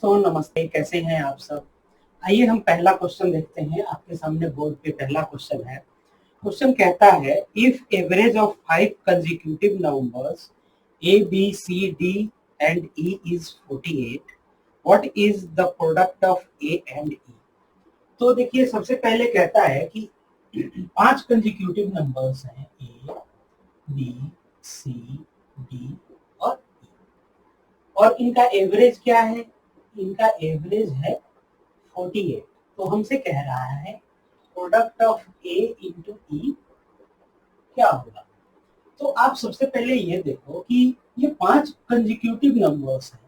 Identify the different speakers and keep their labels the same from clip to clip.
Speaker 1: तो नमस्ते, कैसे हैं आप सब। आइए हम पहला क्वेश्चन देखते हैं। आपके सामने बोर्ड पे पहला क्वेश्चन है। क्वेश्चन कहता है, if average of 5 consecutive numbers A B C D and E is 48, what is the product of A and E. तो देखिए, सबसे पहले कहता है कि 5 कंसेक्यूटिव नंबर्स हैं ए बी सी डी और ई, और इनका एवरेज क्या है। इनका एवरेज है 48। तो हमसे कह रहा है प्रोडक्ट ऑफ ए इंटू ई क्या होगा। तो आप सबसे पहले ये देखो कि ये 5 कंसेक्यूटिव नंबर्स हैं।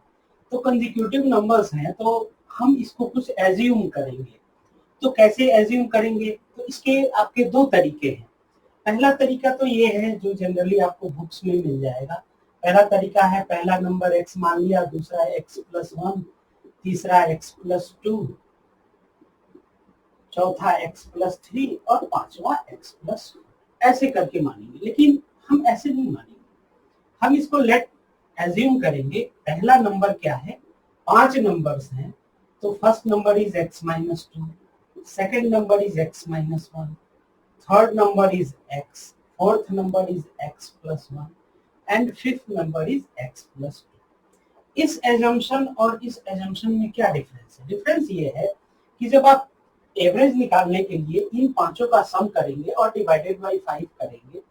Speaker 1: तो कंसेक्यूटिव नंबर्स हैं तो हम इसको कुछ एज्यूम करेंगे। तो कैसे एज्यूम करेंगे, तो इसके आपके दो तरीके हैं। पहला तरीका तो ये है जो जनरली आपको बुक्स में मिल जाएगा। पहला तरीका है, पहला नंबर x मान लिया, दूसरा x+1, तीसरा x+2, चौथा x+3 और पांचवा x+4, ऐसे करके मानेंगे। लेकिन हम ऐसे नहीं मानेंगे, हम इसको लेट एज्यूम करेंगे। पहला नंबर क्या है, 5 नंबर्स हैं। तो first number is x-2, second number is x-1, third number is x, fourth number is x+1 and fifth number is x+2। इस एजम्पशन और इस एजम्पशन में क्या डिफरेंस है। डिफरेंस ये है कि जब आप एवरेज निकालने के लिए इन पांचों का सम करेंगे और डिवाइडेड बाय 5 करेंगे,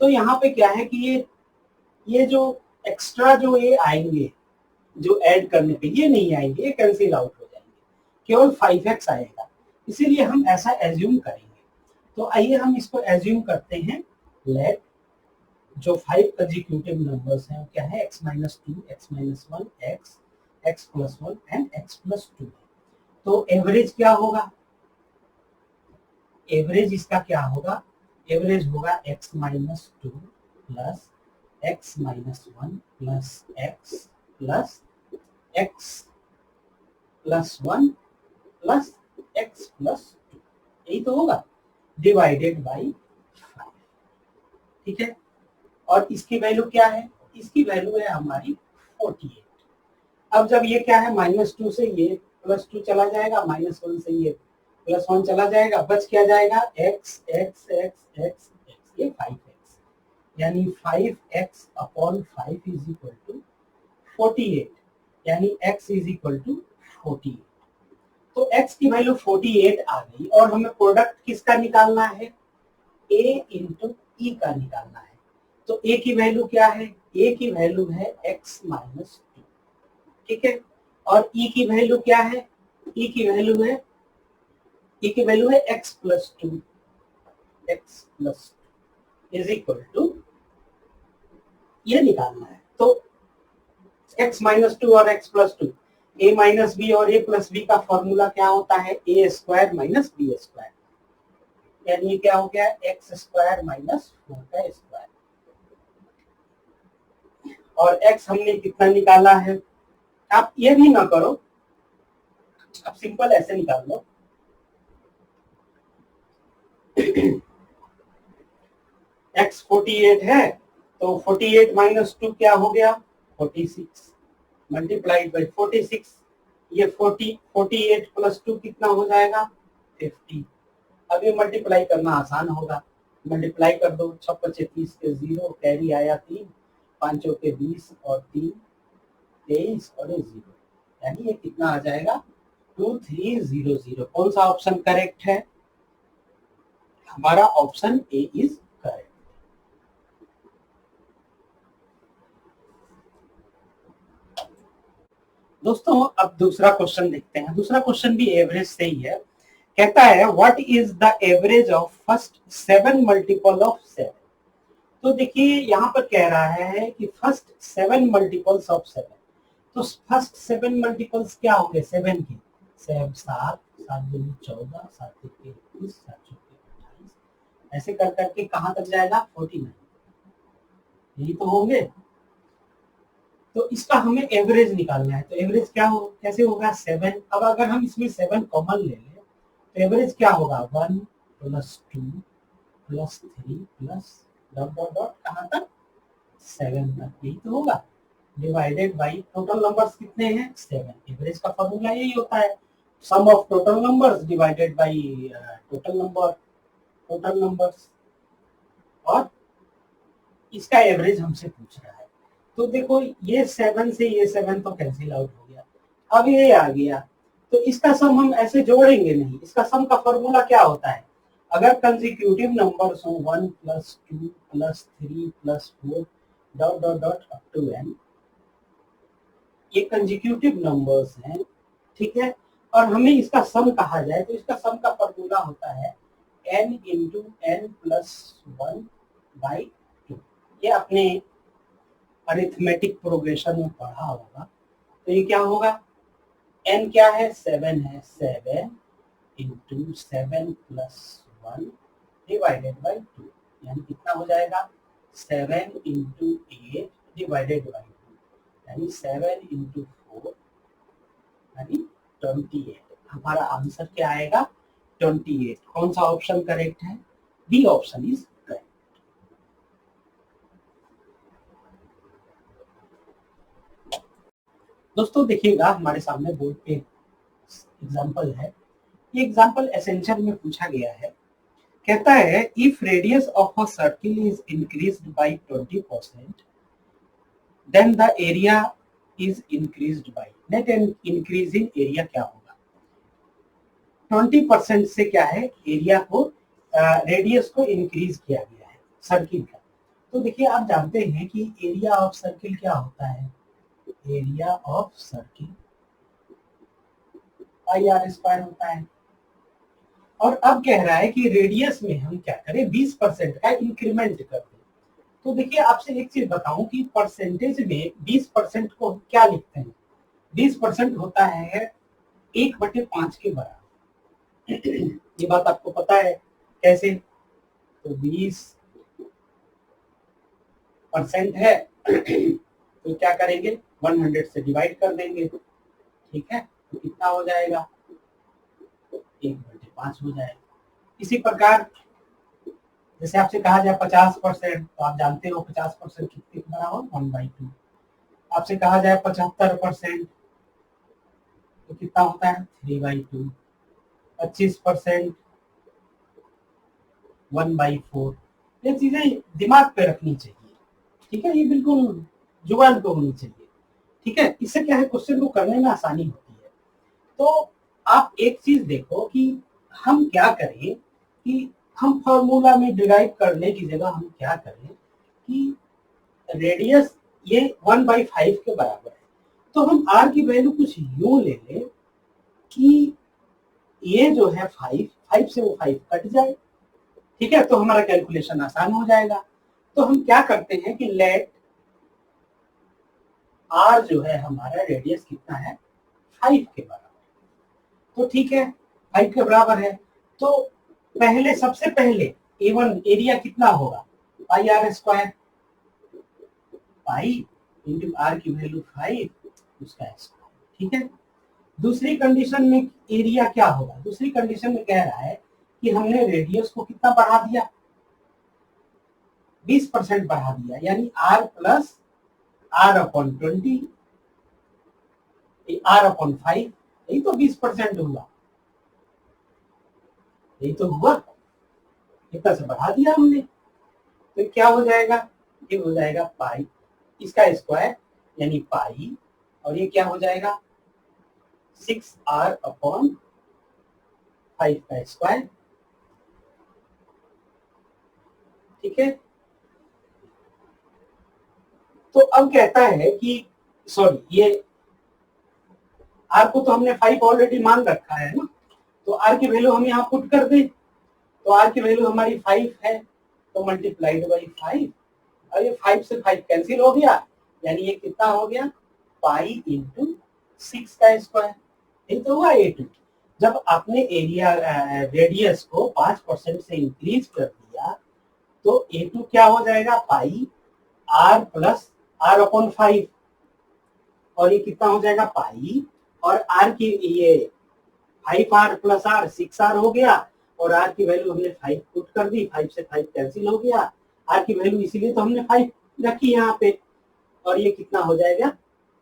Speaker 1: तो यहाँ पे क्या है कि ये जो एक्स्ट्रा जो ये आएंगे, जो ऐड करने पे ये नहीं आएंगे, ये कैंसिल आउट हो जाएंगे, केवल 5x आएगा। इसीलिए हम ऐसा एज्यूम करेंगे। तो आइए हम इसको एज्यूम करते हैं। लेट जो 5 कंसेक्यूटिव नंबर्स हैं वो क्या है, x-2, x-1, x, x+1 and x+2। तो एवरेज क्या होगा, एवरेज इसका क्या होगा, एवरेज होगा x-2 plus x-1 plus x plus x+1 plus x+2, यही तो होगा, डिवाइडेड बाई 5। ठीक है, और इसकी वैल्यू क्या है, इसकी वैल्यू है हमारी 48। अब जब ये क्या है, -2 से ये +2 चला जाएगा, -1 से ये +1 चला जाएगा, बच क्या जाएगा, x x x x x, ये 5x, यानी 5x upon 5 is equal to 48, यानी x इज इक्वल टू 48। तो x की वैल्यू 48 आ गई और हमें प्रोडक्ट किसका निकालना है, a इंटू ई का निकालना है। तो a की वैल्यू क्या है, a की वैल्यू है x-2, ठीक है, और e की वैल्यू क्या है, e की वैल्यू है x+2, इज इक्वल टू, ये निकालना है। तो x-2 और x+2, a माइनस बी और a प्लस बी का फॉर्मूला क्या होता है, a square minus B square, यानी ये क्या हो गया, x स्क्वायर माइनस 4 का स्क्वायर। और x हमने कितना निकाला है, आप ये भी ना करो, आप सिंपल ऐसे निकाल लो। x 48 है, तो 48 माइनस 2 क्या हो गया, 46 मल्टीप्लाइड बाई 46। ये 48 प्लस 2 कितना हो जाएगा, 50। अब ये मल्टीप्लाई करना आसान होगा, मल्टीप्लाई कर दो, 6 × 30 के 0, कैरी आया 3, 5 के 20 और 3 23 और ये 0, यानी ये कितना आ जाएगा, 2300। कौन सा ऑप्शन करेक्ट है, हमारा ऑप्शन ए इज करेक्ट। दोस्तों अब दूसरा क्वेश्चन देखते हैं। दूसरा क्वेश्चन भी एवरेज से ही है। कहता है, what is the average of first 7 multiple of 7। तो देखिए यहाँ पर कह रहा है कि फर्स्ट 7 मल्टीपल्स ऑफ 7। तो फर्स्ट 7 मल्टीपल्स क्या होंगे, 7 के 7, 7 दूनी 14, 7 तिके 21, 7 चौके 28, ऐसे कर करके कहाँ तक जाएगा, 49, यही तो होंगे। तो इसका हमें एवरेज निकालना है। तो एवरेज क्या हो, कैसे होगा, 7। अब अगर हम इसमें 7 कॉमन ले लें तो एवरेज क्या होगा, 1 + 2 + 3 प्लस डॉट डॉट डॉट कहाँ तक, 7 तक, यही तो होगा। डिवाइडेड बाई टोटल नंबर्स कितने हैं 7। एवरेज का फॉर्मूला यही होता है, sum of total numbers divided by total numbers. और इसका एवरेज हमसे पूछ रहा है, तो देखो ये 7 से ये 7 तो कैंसिल आउट हो गया, अब ये आ गया, तो इसका सम हम ऐसे जोड़ेंगे नहीं। इसका सम का फॉर्मूला क्या होता है, अगर कंसेक्यूटिव नंबर्स हो 1 plus 2 plus 3 plus 4 dot dot up to N एन, ये कंसेक्यूटिव नंबर्स हैं, ठीक है, और हमें इसका सम कहा जाए तो इसका सम का फॉर्मूला होता है n into N plus 1 by 2। ये अपने अरिथमेटिक प्रोग्रेशन में पढ़ा होगा। तो ये क्या होगा, n क्या है 7 है, 7 इंटू 7 प्लस 1 डिवाइडेड बाई 2, यानी कितना हो जाएगा 7 इंटू 8 डिवाइडेड बाई 2, यानी 7 इंटू 4 यानी 28। हमारा आंसर क्या आएगा 28। कौन सा ऑप्शन करेक्ट है, बी ऑप्शन इज करेक्ट। दोस्तों देखिएगा हमारे सामने बोर्ड पे एग्जांपल है, ये एग्जांपल एसेंशियल में पूछा गया है। कहता है if radius of a circle is increased by 20% then the area is increased by, net increase in area क्या होगा। 20% से क्या है, एरिया को रेडियस को इंक्रीज किया गया है सर्किल का। तो देखिए आप जानते हैं कि एरिया ऑफ सर्किल क्या होता है, area of circle pi R square होता है। और अब कह रहा है कि रेडियस में हम क्या करें 20% का इंक्रीमेंट कर दें। तो देखिए आपसे एक चीज बताऊं कि परसेंटेज में 20% को हम क्या लिखते हैं, 20% होता है 1/5 के बराबर। ये बात आपको पता है कैसे, तो 20% है तो क्या करेंगे 100 से डिवाइड कर देंगे, ठीक है, तो कितना हो जाएगा 1/5 हो जाएगा। इसी प्रकार जैसे आपसे कहा जाए 50%, तो आप जानते हो 50% कितने के बराबर 1/2। आपसे कहा जाए 75% तो कितना होता है 3/2। 25% 1/4। ये चीजें दिमाग पे रखनी चाहिए, ठीक है, ये बिल्कुल जुबान पे होनी चाहिए, ठीक है, इससे क्या है क्वेश्चन को करने में आसानी होती है। तो आप एक चीज देखो कि हम क्या करें कि हम फॉर्मूला में डिराइव करने की जगह हम क्या करें कि रेडियस ये 1/5 के बराबर है, तो हम r की वैल्यू कुछ यूं ले लें कि ये जो है 5 से वो 5 कट जाए, ठीक है, तो हमारा कैलकुलेशन आसान हो जाएगा। तो हम क्या करते हैं कि लेट r जो है हमारा रेडियस कितना है 5 के बराबर, तो ठीक है 5 के बराबर है, तो पहले सबसे पहले A1 एरिया कितना होगा pi R square, pi into R की वैल्यू 5 उसका स्क्वायर, ठीक है। दूसरी कंडीशन में एरिया क्या होगा, दूसरी कंडीशन में कह रहा है कि हमने रेडियस को कितना बढ़ा दिया 20% बढ़ा दिया, यानी r plus r upon 20 r upon 5, यही तो 20% हुआ, यही तो हुआ, कितना से बढ़ा दिया हमने, तो क्या हो जाएगा, ये हो जाएगा पाई इसका स्क्वायर यानी पाई, और ये क्या हो जाएगा 6r अपॉन 5 का स्क्वायर, ठीक है। तो अब कहता है कि सॉरी ये r को तो हमने 5 ऑलरेडी मान रखा है ना, तो r की वैल्यू हम यहाँ पुट कर दें, तो r की वैल्यू हमारी 5 है, तो मल्टीप्लाइड बाई 5, और ये 5 से 5 कैंसिल हो गया, यानी ये कितना हो गया पाई इंटू 6 का स्क्वायर, ये तो हुआ A2। जब आपने एरिया रेडियस को 5% से इंक्रीज कर दिया तो A2 क्या हो जाएगा पाई r प्लस r अपॉन 5, और ये कितना हो जाएगा पाई, और r की ये 5r प्लस r 6r हो गया, और r की वैल्यू हमने 5 पुट कर दी, 5 से 5 कैंसिल हो गया, r की वैल्यू इसीलिए तो हमने 5 रखी यहाँ पे, और ये कितना हो जाएगा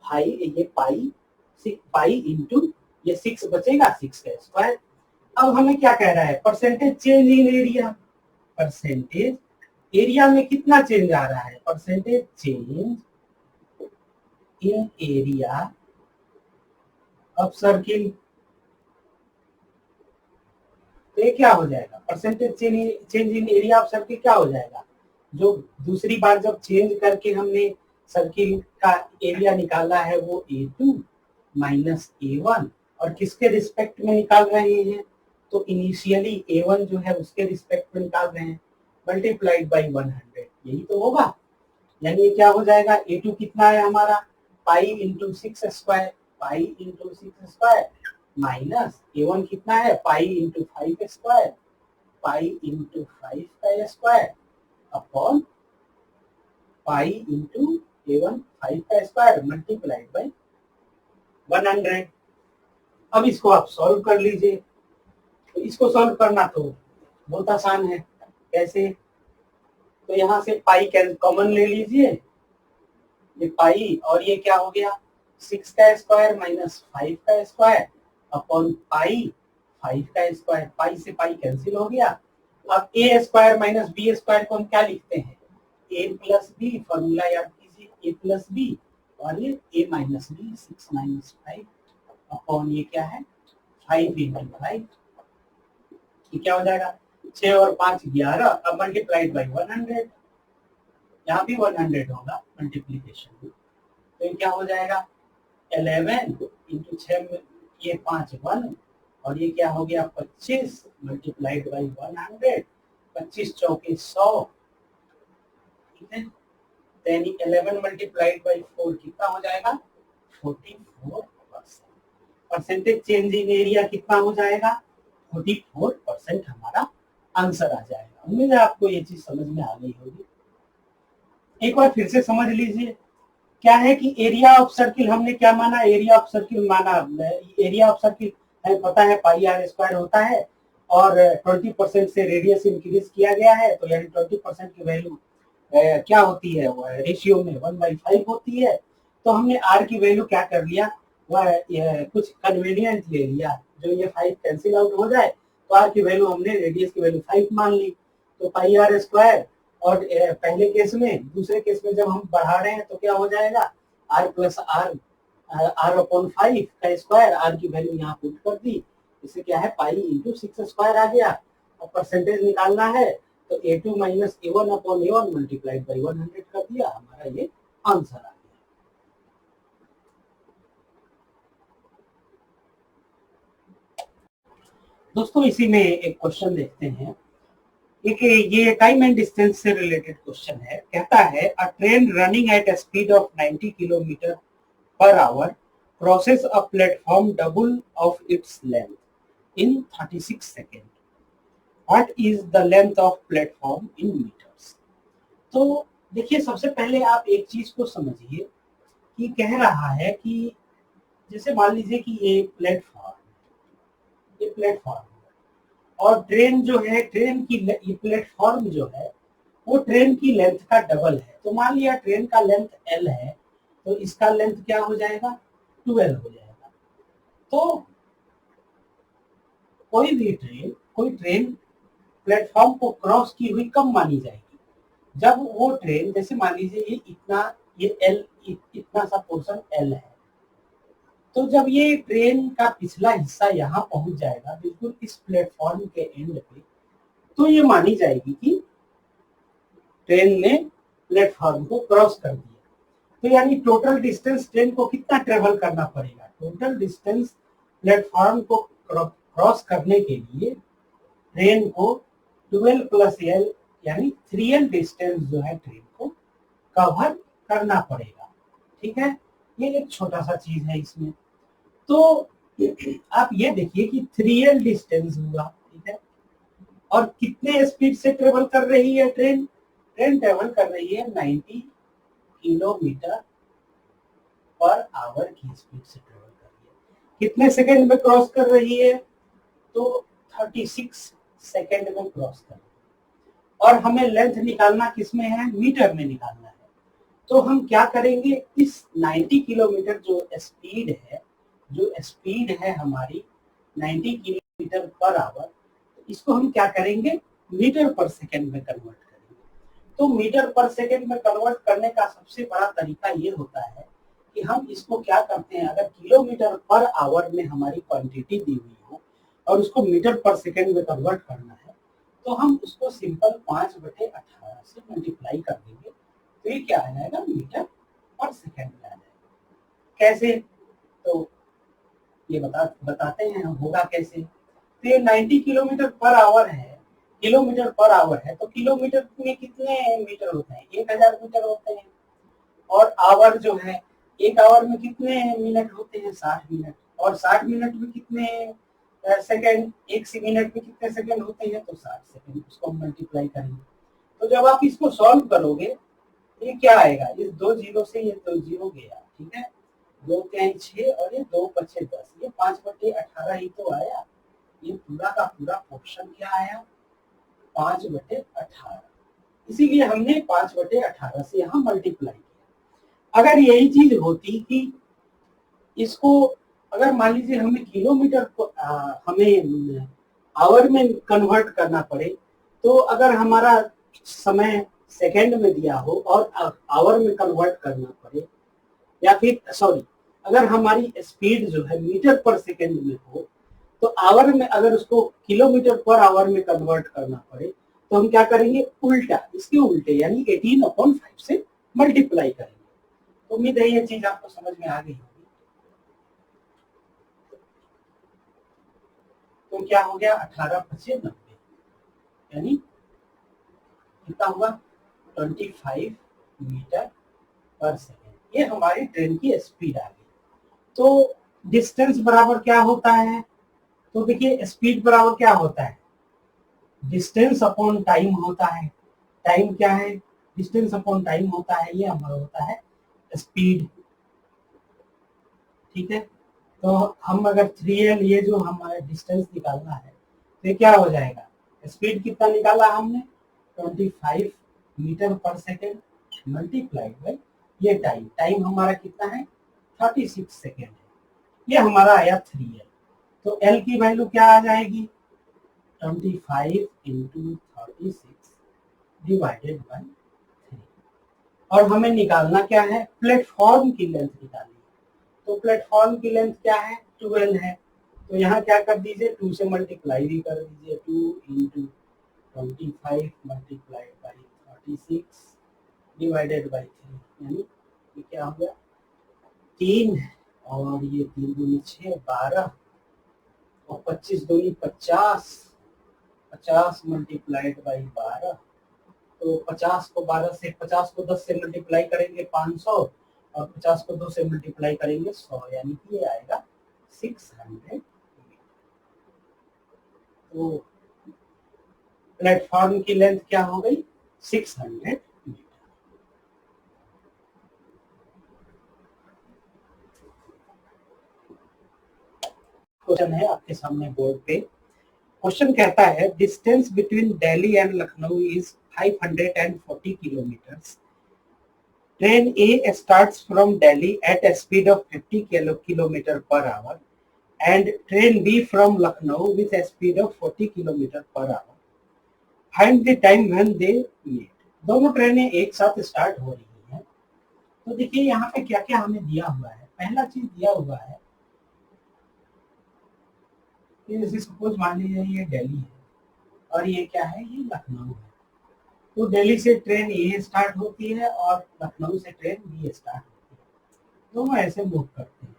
Speaker 1: 5, ये पाई इंटू ये 6 बचेगा 6 का स्क्वायर। अब हमें क्या कह रहा है percentage change in area, percentage area में कितना चेंज आ रहा है, percentage change in area of circle. तो ये क्या हो जाएगा percentage change in area of circle क्या हो जाएगा, जो दूसरी बार जब चेंज करके हमने सर्किल का एरिया निकाला है वो A2 माइनस A1, और किसके रिस्पेक्ट में निकाल रहे हैं, तो इनिशियली A1 जो है उसके रिस्पेक्ट में निकाल रहे हैं, मल्टीप्लाइड बाई 100, यही तो होगा। यानी ये क्या हो जाएगा A2 कितना है हमारा pi into 6 square, pi into 6 square minus A1 कितना है pi into 5 square, pi into 5 का square upon pi into A1 5 का स्क्वायर मल्टीप्लाइड बाई 100। अब इसको आप सॉल्व कर लीजिए। तो इसको सॉल्व करना तो बहुत आसान है, कैसे, तो यहाँ से पाई कॉमन ले लीजिए, ये पाई और ये क्या हो गया 6 का स्क्वायर माइनस 5 का स्क्वायर अपॉन पाई 5 का स्क्वायर, पाई से पाई कैंसिल हो गया। अब ए स्क्वायर माइनस बी स्क्वायर को हम क्या लिखते हैं ए प्लस बी, फॉर्मूला याद कीजिए ए प्लस बी, और ये ए माइनस बी 6 माइनस 5 अपॉन ये क्या है 5 इंटू 5, ये क्या हो जाएगा 6 और 5 11, अब मल्टीप्लाइड बाई 100, यहाँ भी 100 होगा मल्टीप्लीकेशन, तो ये क्या हो जाएगा 11 इंटू 6 ये 5 1, और ये क्या हो गया 25 मल्टीप्लाइड बाई 100, 25 चौके 100, ठीक है, यानी 11 मल्टीप्लाइड बाई 4 कितना हो जाएगा 44%। परसेंटेज चेंज इन एरिया कितना हो जाएगा 44% हमारा आंसर आ जाएगा। उम्मीद है आपको ये चीज समझ में आ गई होगी। एक बार फिर से समझ लीजिए, क्या है कि एरिया ऑफ सर्किल हमने क्या माना, एरिया ऑफ सर्किल माना, एरिया ऑफ सर्किल हमें पता है पाई आर स्क्वायर होता है, और 20% से रेडियस इंक्रीज किया गया है, तो यानी 20% की वैल्यू क्या होती है रेशियो में 1/5 होती है। तो हमने आर की वैल्यू क्या कर लिया, वह कुछ कन्वीनियंट ले लिया, जो ये 5 कैंसिल आउट हो जाए, तो आर की वैल्यू हमने रेडियस की वैल्यू 5 मान ली, तो पाई आर स्क्वायर, और पहले केस में, दूसरे केस में जब हम बढ़ा रहे हैं तो क्या हो जाएगा R plus R, R upon 5 का स्क्वायर, आर की वैल्यू यहाँ पुट कर दी, इससे क्या है पाई इंटू 6 स्क्वायर आ गया। और परसेंटेज निकालना है तो A2 minus A1 upon A1 multiplied by 100 कर दिया, हमारा ये आंसर आ गया। दोस्तों इसी में एक क्वेश्चन देखते हैं, एक ये टाइम एंड डिस्टेंस से रिलेटेड क्वेश्चन है। कहता है a train running at a speed of 90 kilometre per hour crosses a platform double of its length in 36 second, what is the length of platform in metres. तो देखिए सबसे पहले आप एक चीज को समझिए कि कह रहा है कि जैसे मान लीजिए कि ये प्लेटफॉर्म और ट्रेन जो है, ट्रेन की ये प्लेटफॉर्म जो है वो ट्रेन की लेंथ का डबल है। तो मान लिया ट्रेन का लेंथ L है, तो इसका लेंथ क्या हो जाएगा 12 हो जाएगा। तो कोई ट्रेन प्लेटफॉर्म को क्रॉस की हुई कब मानी जाएगी, जब वो ट्रेन, जैसे मान लीजिए ये इतना, ये L इतना सा पोर्शन L है, तो जब ये ट्रेन का पिछला हिस्सा यहाँ पहुंच जाएगा बिल्कुल इस प्लेटफॉर्म के एंड पे, तो ये मानी जाएगी कि ट्रेन ने प्लेटफॉर्म को क्रॉस कर दिया। तो यानी टोटल डिस्टेंस ट्रेन को कितना ट्रेवल करना पड़ेगा, टोटल डिस्टेंस प्लेटफॉर्म को क्रॉस करने के लिए ट्रेन को 12 प्लस L यानी 3L डिस्टेंस जो है ट्रेन को कवर करना पड़ेगा। ठीक है, ये एक छोटा सा चीज है इसमें। तो आप ये देखिए कि 3L डिस्टेंस हुआ, ठीक है, और कितने स्पीड से ट्रेवल कर रही है ट्रेन, ट्रेन ट्रेवल कर रही है 90 किलोमीटर पर आवर की स्पीड से ट्रेवल कर रही है। कितने सेकंड में क्रॉस कर रही है, तो 36 सेकंड में क्रॉस कर रही है। और हमें लेंथ निकालना किस में है, मीटर में निकालना है। तो हम क्या करेंगे, इस 90 किलोमीटर जो स्पीड है हमारी 90 किलोमीटर पर आवर, इसको हम क्या करेंगे, मीटर पर सेकेंड में कन्वर्ट करेंगे। तो मीटर पर सेकेंड में कन्वर्ट करने का सबसे बड़ा तरीका ये होता है कि हम इसको क्या करते हैं, अगर किलोमीटर पर आवर में हमारी क्वांटिटी दी हुई हो और उसको मीटर पर सेकेंड में कन्वर्ट करना है, तो हम उसको सिंपल 5/18 से मल्टीप्लाई कर देंगे, तो ये क्या आ जाएगा, मीटर पर सेकेंड में आ जाएगा। कैसे, तो ये बताते हैं होगा कैसे। तो ये 90 किलोमीटर पर आवर है, किलोमीटर पर आवर है, तो किलोमीटर में कितने मीटर होते हैं, 1000 मीटर होते हैं। और आवर जो है, एक आवर में कितने मिनट होते हैं, 60 मिनट। और 60 मिनट में कितने सेकेंड, एक मिनट में कितने सेकेंड होते हैं, तो 60 सेकेंड। उसको हम मल्टीप्लाई करेंगे, तो जब आप इसको सॉल्व करोगे, ये क्या आएगा, इस 2 जीरो से ये 2 जीरो गया, ठीक है, 2 के 6 और ये 2 5 10, ये 5/18 ही तो आया। ये पूरा का पूरा पोर्शन क्या आया, 5/18। इसीलिए हमने 5/18 से यहाँ मल्टीप्लाई किया। अगर यही चीज होती कि इसको, अगर मान लीजिए हमें किलोमीटर को हमें आवर में कन्वर्ट करना पड़े, तो अगर हमारा समय सेकेंड में दिया हो और आवर में कन्वर्ट करना पड़े, या फिर सॉरी, अगर हमारी स्पीड जो है मीटर पर सेकेंड में हो, तो आवर में अगर उसको किलोमीटर पर आवर में कन्वर्ट करना पड़े, तो हम क्या करेंगे, उल्टा, इसके उल्टे, यानी 18/5 से मल्टीप्लाई करेंगे। तो उम्मीद है ये चीज आपको समझ में आ गई होगी। तो क्या हो गया, 18/5 90, यानी कितना हुआ, 25 मीटर पर सेकेंड। ये हमारी ट्रेन की स्पीड आ गई। तो डिस्टेंस बराबर क्या होता है, तो देखिए स्पीड बराबर क्या होता है, डिस्टेंस अपॉन टाइम होता है। टाइम क्या है, डिस्टेंस अपॉन टाइम होता है, ये हमारा होता है स्पीड, ठीक है। तो हम अगर 3L, ये जो हमारा डिस्टेंस निकालना है, तो ये क्या हो जाएगा, स्पीड कितना निकाला हमने, 25 मीटर पर सेकेंड मल्टीप्लाइड बाई ये टाइम, टाइम हमारा कितना है, 36 सेकेंड है, ये हमारा आया 3L। तो L की वैल्यू क्या आ जाएगी, 25 इंटू 36 डिवाइडेड बाई 3। और हमें निकालना क्या है, प्लेटफॉर्म की लेंथ निकालनी है। तो प्लेटफॉर्म की लेंथ क्या है, 12 है। तो यहाँ क्या कर दीजिए, 2 से मल्टीप्लाई भी कर दीजिए, 2 into 25 multiplied by 36 divided by 3, यानी ये क्या हो गया, 3, और ये 3 दूनी 6, 12, और 25 दूनी 50, 50 मल्टीप्लाइड बाई 12। तो 50 को 12 से, 50 को 10 से मल्टीप्लाई करेंगे 500, और 50 को 2 से मल्टीप्लाई करेंगे 100, यानी कि ये आएगा 600। तो प्लेटफॉर्म की लेंथ क्या हो गई, 600 मीटर। क्वेश्चन है आपके सामने बोर्ड पे। क्वेश्चन कहता है distance between Delhi and Lucknow is 540 kilometres. Train A starts from Delhi at a speed of 50 kilometer per hour and train B from Lucknow with a speed of 40 kilometer per hour. Find the time when they meet. दोनों ट्रेनें एक साथ start हो रही हैं। तो देखिए यहाँ पे क्या क्या हमें दिया हुआ है। पहला चीज दिया हुआ है कि जैसे सपोज मान लीजिए ये दिल्ली है और ये क्या है, ये लखनऊ है। तो दिल्ली से ट्रेन ए स्टार्ट होती है और लखनऊ से ट्रेन बी स्टार्ट होती है। दोनों ऐसे मूव करते हैं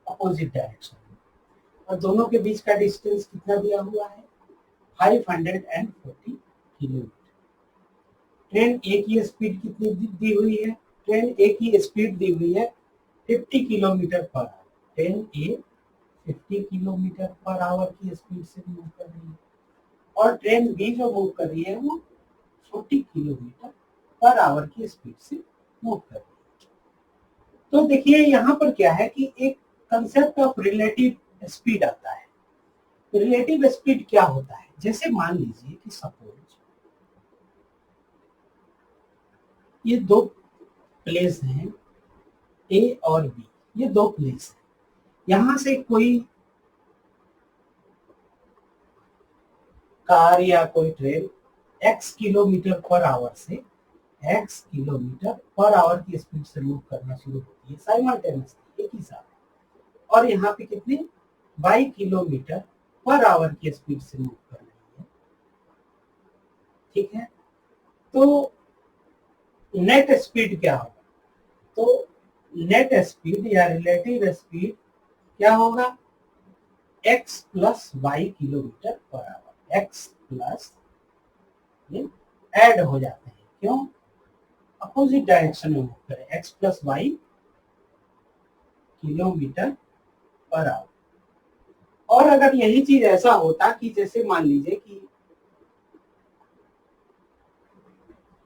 Speaker 1: अपोजिट डायरेक्शन में, और दोनों के बीच का डिस्टेंस कितना दिया हुआ है, 540 किलोमीटर। ट्रेन ए की स्पीड कितनी दी हुई है, ट्रेन ए की स्पीड दी हुई है 50 kilometre per our. Train A 50 kilometre per our की स्पीड से मूव कर रही है, और ट्रेन बी जो मूव कर रही है वो 40 किलोमीटर पर आवर की स्पीड से मूव कर रही है। तो देखिए यहाँ पर क्या है कि एक कंसेप्ट ऑफ रिलेटिव स्पीड आता है। रिलेटिव स्पीड क्या होता है, जैसे मान लीजिए कि सपोज ये दो प्लेस हैं ए और बी, ये दो प्लेस है। यहां से कोई कार या कोई train x kilometre per our से x किलोमीटर पर आवर की स्पीड से मूव करना शुरू होती है साइमल्टेनियसली, एक ही साथ। और यहाँ पे कितने y किलोमीटर पर आवर की स्पीड से मूव कर रही है, ठीक है। तो नेट स्पीड क्या होगा? तो नेट स्पीड या रिलेटिव स्पीड क्या होगा? x plus Y kilometre per hour. x plus, ये ऐड हो जाते हैं, क्यों? अपोजिट डायरेक्शन में मूव करें, x plus Y kilometre per hour. और अगर यही चीज ऐसा होता कि जैसे मान लीजिए कि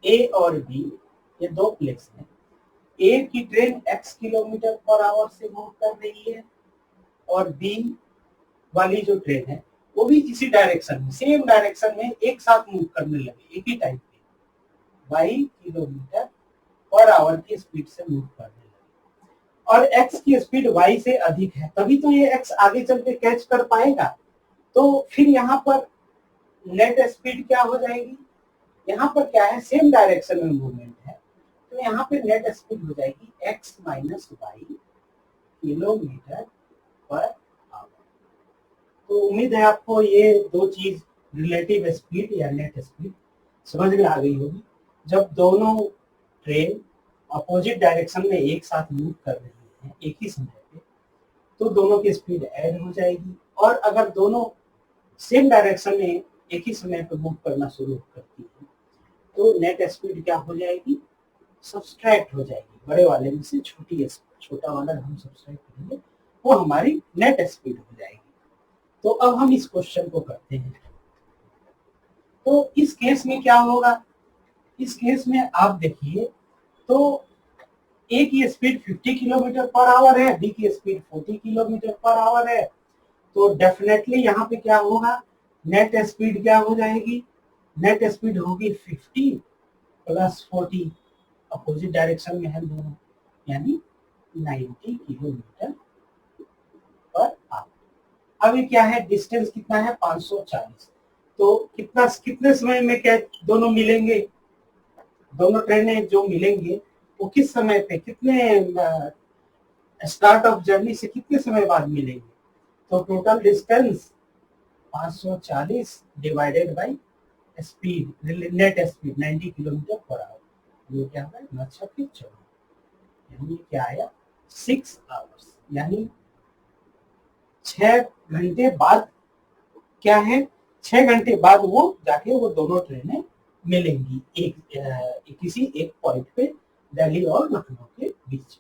Speaker 1: ए और बी ये दो प्लेस हैं, ए की train x kilometre per our से मूव कर रही है और बी वाली जो ट्रेन है वो भी इसी डायरेक्शन में, सेम डायरेक्शन में एक साथ मूव करने लगे, एक ही टाइम पे y किलोमीटर पर आवर की स्पीड से मूव करने लगे, और x की स्पीड y से अधिक है, तभी तो ये x आगे चल के कैच कर पाएगा। तो फिर यहाँ पर नेट स्पीड क्या हो जाएगी? यहाँ पर क्या है, सेम डायरेक्शन में मूवमेंट है, तो यहाँ पे नेट स्पीड हो जाएगी x minus Y kilometre per hour. तो उम्मीद है आपको ये दो चीज, रिलेटिव स्पीड या नेट स्पीड, समझ में आ गई होगी। जब दोनों ट्रेन अपोजिट डायरेक्शन में एक साथ मूव कर रही हैं एक ही समय पे, तो दोनों की स्पीड ऐड हो जाएगी, और अगर दोनों सेम डायरेक्शन में एक ही समय पे मूव करना शुरू करती है तो नेट स्पीड क्या हो जाएगी? सब्सट्रैक्ट हो जाएगी, बड़े वाले में से छोटा वाला हम सब्सट्रैक्ट करेंगे, वो हमारी नेट स्पीड हो जाएगी। तो अब हम इस क्वेश्चन को करते हैं। तो इस केस में क्या होगा? इस केस में आप देखिए, तो ए की स्पीड 50 किलोमीटर पर आवर है, बी की स्पीड 40 किलोमीटर पर आवर है, तो डेफिनेटली यहाँ पे क्या होगा? नेट स्पीड क्या हो जाएगी? नेट स्पीड होगी 50 प्लस 40, अपोजिट डायरेक्शन में है दोनों, यानी 90 किलोमीटर पर आवर। अब ये क्या है, डिस्टेंस कितना है? 540। तो कितने समय में क्या दोनों मिलेंगे? दोनों ट्रेनें जो मिलेंगे वो किस समय पे, कितने स्टार्ट ऑफ जर्नी से कितने समय बाद मिलेंगे? तो total distance 540 divided by speed, net speed 90 kilometre per our, ये क्या है? 9×4, यानी क्या आया? 6 आवर्स, यानी 6 घंटे बाद क्या है, 6 घंटे बाद वो जाके वो दोनों ट्रेनें मिलेंगी किसी एक पॉइंट पे, दिल्ली और लखनऊ के बीच।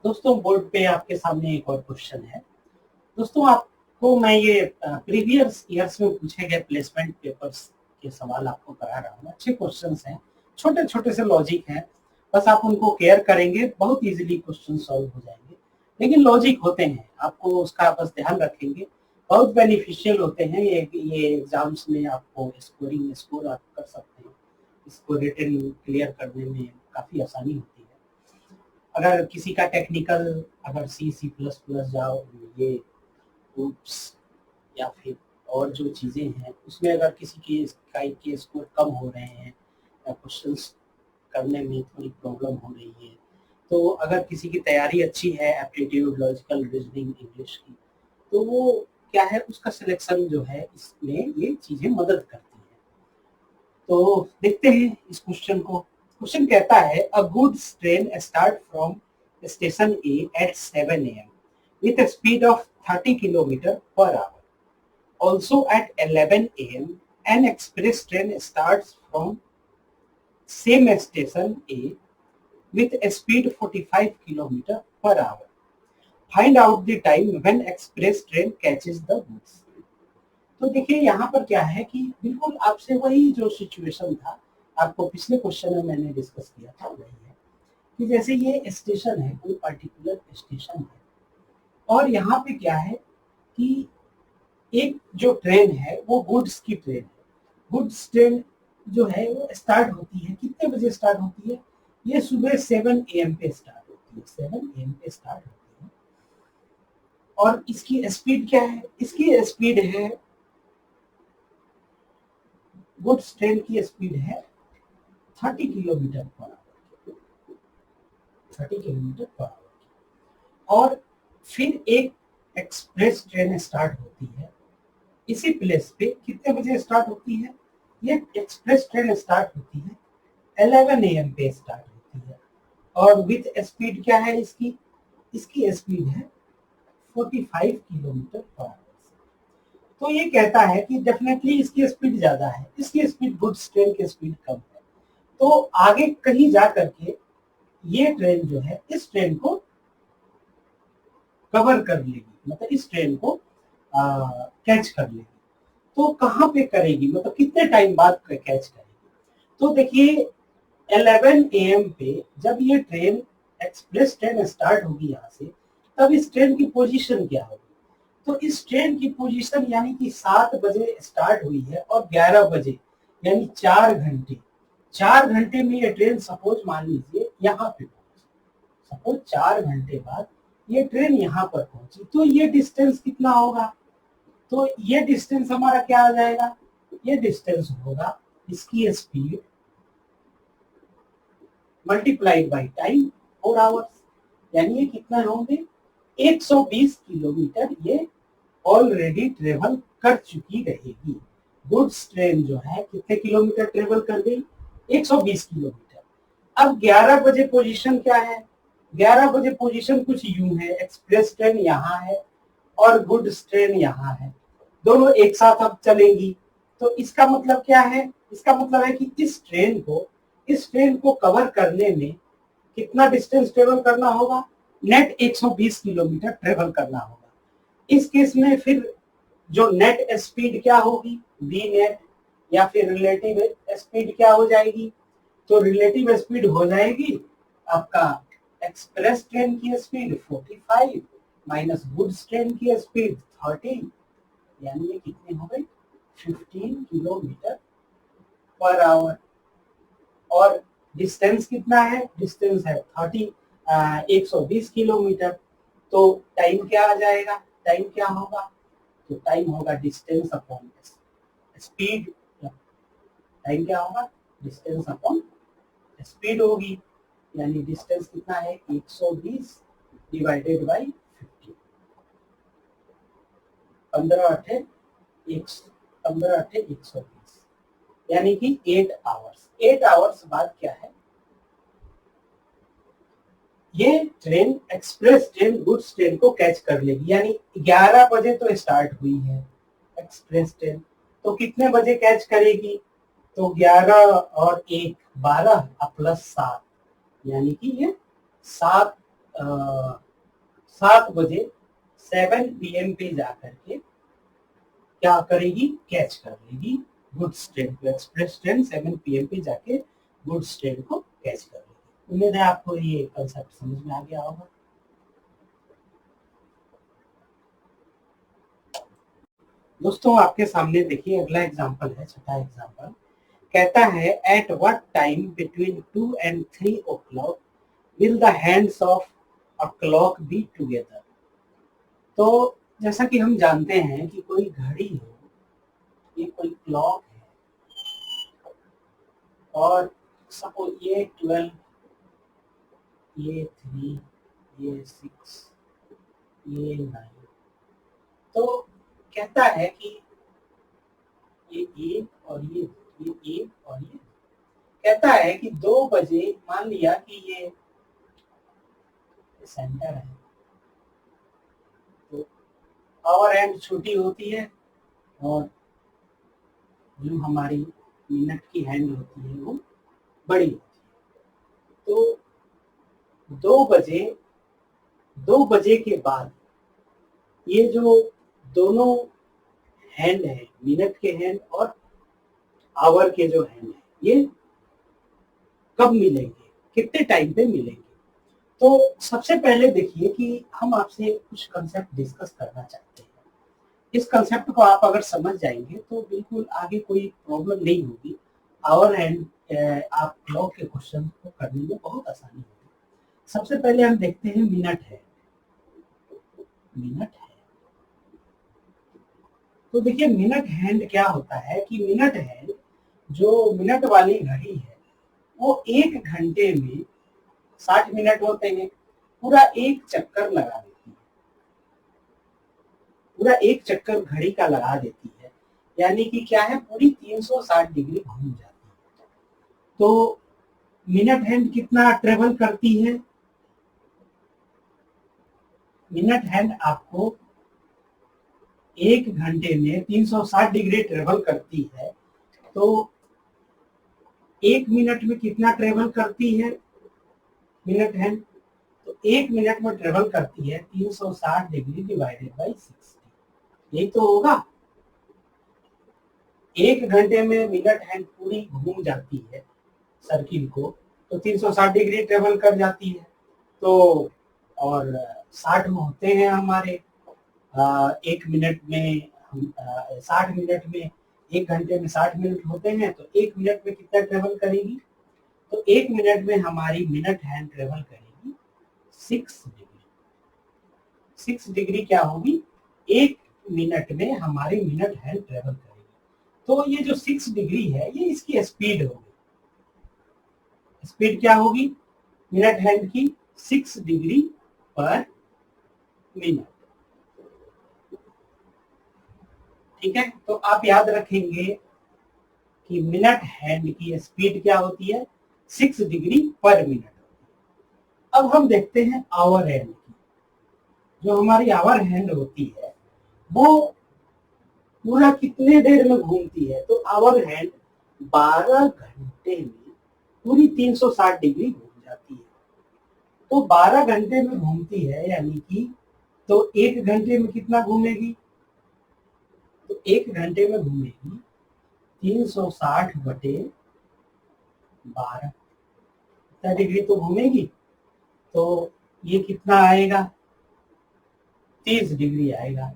Speaker 1: दोस्तों बोर्ड पे आपके सामने एक और क्वेश्चन है। दोस्तों आपको मैं ये प्रीवियस ईयर्स में पूछे गए प्लेसमेंट पेपर्स के सवाल आपको करा रहा हूँ। अच्छे क्वेश्चंस हैं, छोटे छोटे से लॉजिक हैं, बस आप उनको केयर करेंगे बहुत इजीली क्वेश्चन सॉल्व हो जाएंगे। लेकिन लॉजिक होते हैं, आपको उसका बस ध्यान रखेंगे, बहुत बेनिफिशियल होते हैं ये एग्जाम्स में। आपको स्कोर आप कर सकते हैं, इसको रिटन क्लियर करने में काफ़ी आसानी होती है। अगर किसी का टेक्निकल, अगर C++ जाओ, ये ग्रुप्स या फिर और जो चीज़ें हैं उसमें अगर किसी के स्कोर कम हो रहे हैं या क्वेश्चंस करने में थोड़ी प्रॉब्लम हो रही है, तो अगर किसी की तैयारी अच्छी है, एप्टीट्यूड, लॉजिकल रीजनिंग, इंग्लिश की, तो वो क्या है, उसका सिलेक्शन जो है इसमें ये चीज़ें मदद करती हैं। तो देखते हैं इस क्वेश्चन को। क्वेश्चन कहता है a goods train start from station A at 7 AM with a speed of 30 kilometer per hour. Also at 11 AM, an express train starts from same station A with a speed 45 kilometer per hour. Find out the time when express train catches the goods. तो देखिए यहाँ पर क्या है कि बिल्कुल आपसे वही जो सिचुएशन था, आपको पिछले क्वेश्चन में मैंने डिस्कस किया था, वही है कि जैसे ये स्टेशन है, कोई पर्टिकुलर स्टेशन है, और यहाँ पे क्या है कि एक जो ट्रेन है वो गुड्स की ट्रेन है। गुड्स ट्रेन जो है वो स्टार्ट होती है, कितने बजे स्टार्ट होती है? ये सुबह 7 AM पे स्टार्ट होती है, 7 AM पे स्टार्ट होती है। और इसकी स्पीड क्या है? इसकी स्पीड है, गुड्स ट्रेन की स्पीड है 30 kilometre per our, 30 kilometre per hour. और फिर एक एक्सप्रेस ट्रेन स्टार्ट होती है इसी प्लेस पे, कितने बजे स्टार्ट होती है? ये एक्सप्रेस ट्रेन स्टार्ट होती है 11 AM पे स्टार्ट होती है। और विथ स्पीड क्या है इसकी? इसकी स्पीड है 45 किलोमीटर पर आवर। तो ये कहता है कि डेफिनेटली इसकी स्पीड ज्यादा है, इसकी स्पीड गुड्स ट्रेन की स्पीड कम है। तो आगे कहीं जा करके ये ट्रेन जो है इस ट्रेन को कवर कर लेगी, मतलब इस ट्रेन को कैच कर लेगी। तो कहाँ पे करेगी, मतलब कितने टाइम बाद कैच करेगी? तो देखिए 11 AM पे जब ये ट्रेन एक्सप्रेस ट्रेन स्टार्ट होगी यहाँ से, तब इस ट्रेन की पोजीशन क्या होगी? तो इस ट्रेन की पोजीशन यानी कि 7 बजे स्टार्ट हुई है और 11 बजे यानी 4 घंटे, 4 घंटे में ये ट्रेन सपोज मान लीजिए यहाँ पे पहुंची, सपोज 4 घंटे बाद ये ट्रेन यहाँ पर पहुंची, तो ये डिस्टेंस कितना होगा? तो ये डिस्टेंस हमारा क्या आ जाएगा? ये डिस्टेंस होगा इसकी speed multiplied by time 4 hours, यानी ये कितना होंगे? 120 किलोमीटर ये ऑलरेडी ट्रेवल कर चुकी रहेगी। गुड्स ट्रेन जो है कितने किलोमीटर ट्रेवल कर गई? 120 किलोमीटर। अब 11 बजे पोजीशन क्या है? 11 बजे पोजीशन कुछ यूं है, एक्सप्रेस ट्रेन यहाँ है और गुड्स ट्रेन यहाँ है, दोनों एक साथ अब चलेंगी। तो इसका मतलब क्या है? इसका मतलब है कि इस ट्रेन को कवर करने में कितना डिस्टेंस ट्रेवल करना होगा? नेट 120 किलोमीटर ट्रेवल करना होगा। इस केस में फिर जो नेट स्पीड क्या होगी? वी नेट, या फिर रिलेटिव स्पीड क्या हो जाएगी? तो रिलेटिव स्पीड हो जाएगी आपका एक्सप्रेस ट्रेन की स्पीड 45 माइनस गुड्स ट्रेन की स्पीड 30, यानी ये कितनी हो गई? 15 किलोमीटर पर आवर। और डिस्टेंस कितना है? डिस्टेंस है 120 किलोमीटर। तो टाइम क्या आ जाएगा? टाइम क्या होगा? तो टाइम होगा डिस्टेंस अपॉन स्पीड। टाइम क्या होगा? डिस्टेंस अपॉन स्पीड होगी, यानी डिस्टेंस कितना है? 120 डिवाइडेड बाई 50, 15 8 120, यानी कि 8 आवर्स। 8 आवर्स बाद क्या है? ये train express train goods train को कैच कर लेगी, यानी 11 बजे तो स्टार्ट हुई है एक्सप्रेस ट्रेन, तो कितने बजे कैच करेगी? तो 11 और 1 12 प्लस 7, यानी कि ये 7 बजे 7 PM पे जाकर के क्या करेगी? कैच कर लेगी गुड्स ट्रेन को। एक्सप्रेस ट्रेन 7 PM पे जाके गुड्स ट्रेन को कैच कर लेगी। उम्मीद है आपको ये कंसेप्ट समझ में आ गया होगा। दोस्तों आपके सामने देखिए अगला एग्जांपल है, छठा एग्जांपल। कहता है at what time between 2 and 3 o'clock will the hands of a clock be together. तो जैसा कि हम जानते हैं कि कोई घड़ी हो, ये कोई क्लॉक है, और सपोज ये 12, ये 3, ये 6, ये 9। तो कहता है कि ये एक और ये एक और ये, कहता है कि 2 बजे, मान लिया कि ये सेंटर है, तो आवर एंड छोटी होती है और जो हमारी मिनट की हैंड होती है वो बड़ी होती है। तो 2 बजे, 2 बजे के बाद ये जो दोनों हैंड है, मिनट के हैंड और आवर के जो हैंड है, ये कब मिलेंगे, कितने टाइम पे मिलेंगे? तो सबसे पहले देखिए कि हम आपसे कुछ कंसेप्ट डिस्कस करना चाहते हैं। इस कंसेप्ट को आप अगर समझ जाएंगे तो बिल्कुल आगे कोई प्रॉब्लम नहीं होगी। आवर हैंड आप क्लॉक के क्वेश्चन को करने में बहुत आसानी होती है। सबसे पहले हम देखते हैं मिनट है। मिनट है तो देखिए मिनट हैंड क्या होता है कि मिनट हैंड जो मिनट वाली घड़ी है वो 1 घंटे में 60 मिनट होते हैं, पूरा एक चक्कर लगा देती है। पूरा एक चक्कर घड़ी का लगा देती है, यानी कि क्या है, पूरी 360 डिग्री घूम जाती है। तो मिनट हैंड कितना ट्रेवल करती है? मिनट हैंड आपको 1 घंटे में 360 डिग्री ट्रेवल करती है। तो 1 मिनट में कितना ट्रेवल करती है मिनट हैंड? तो 1 मिनट में ट्रेवल करती है 360 डिग्री डिवाइडेड बाई 60। यही तो होगा। 1 घंटे में मिनट हैंड पूरी घूम जाती है सर्किल को, तो 360 डिग्री ट्रेवल कर जाती है। तो और 60 होते हैं हमारे 1 मिनट में, हम 60 मिनट में, 1 घंटे में 60 मिनट होते हैं, तो 1 मिनट में कितना ट्रेवल करेगी? तो 1 मिनट में हमारी मिनट हैंड ट्रेवल करेगी 6 डिग्री। 6 डिग्री क्या होगी? 1 मिनट में हमारी मिनट हैंड ट्रेवल करेगी। तो ये जो 6 डिग्री है ये इसकी स्पीड होगी। स्पीड क्या होगी मिनट हैंड की? 6 डिग्री पर मिनट। ठीक है, तो आप याद रखेंगे कि मिनट हैंड की स्पीड क्या होती है? 6 डिग्री पर मिनट। अब हम देखते हैं आवर हैंड की। जो हमारी आवर हैंड होती है वो पूरा कितने देर में घूमती है? तो आवर हैंड 12 घंटे में पूरी 360 डिग्री घूम जाती है। तो 12 घंटे में घूमती है, यानी कि तो 1 घंटे में कितना घूमेगी? तो 1 घंटे में घूमेगी 360 बटे 12 डिग्री तो घूमेगी। तो ये कितना आएगा? 30 डिग्री आएगा।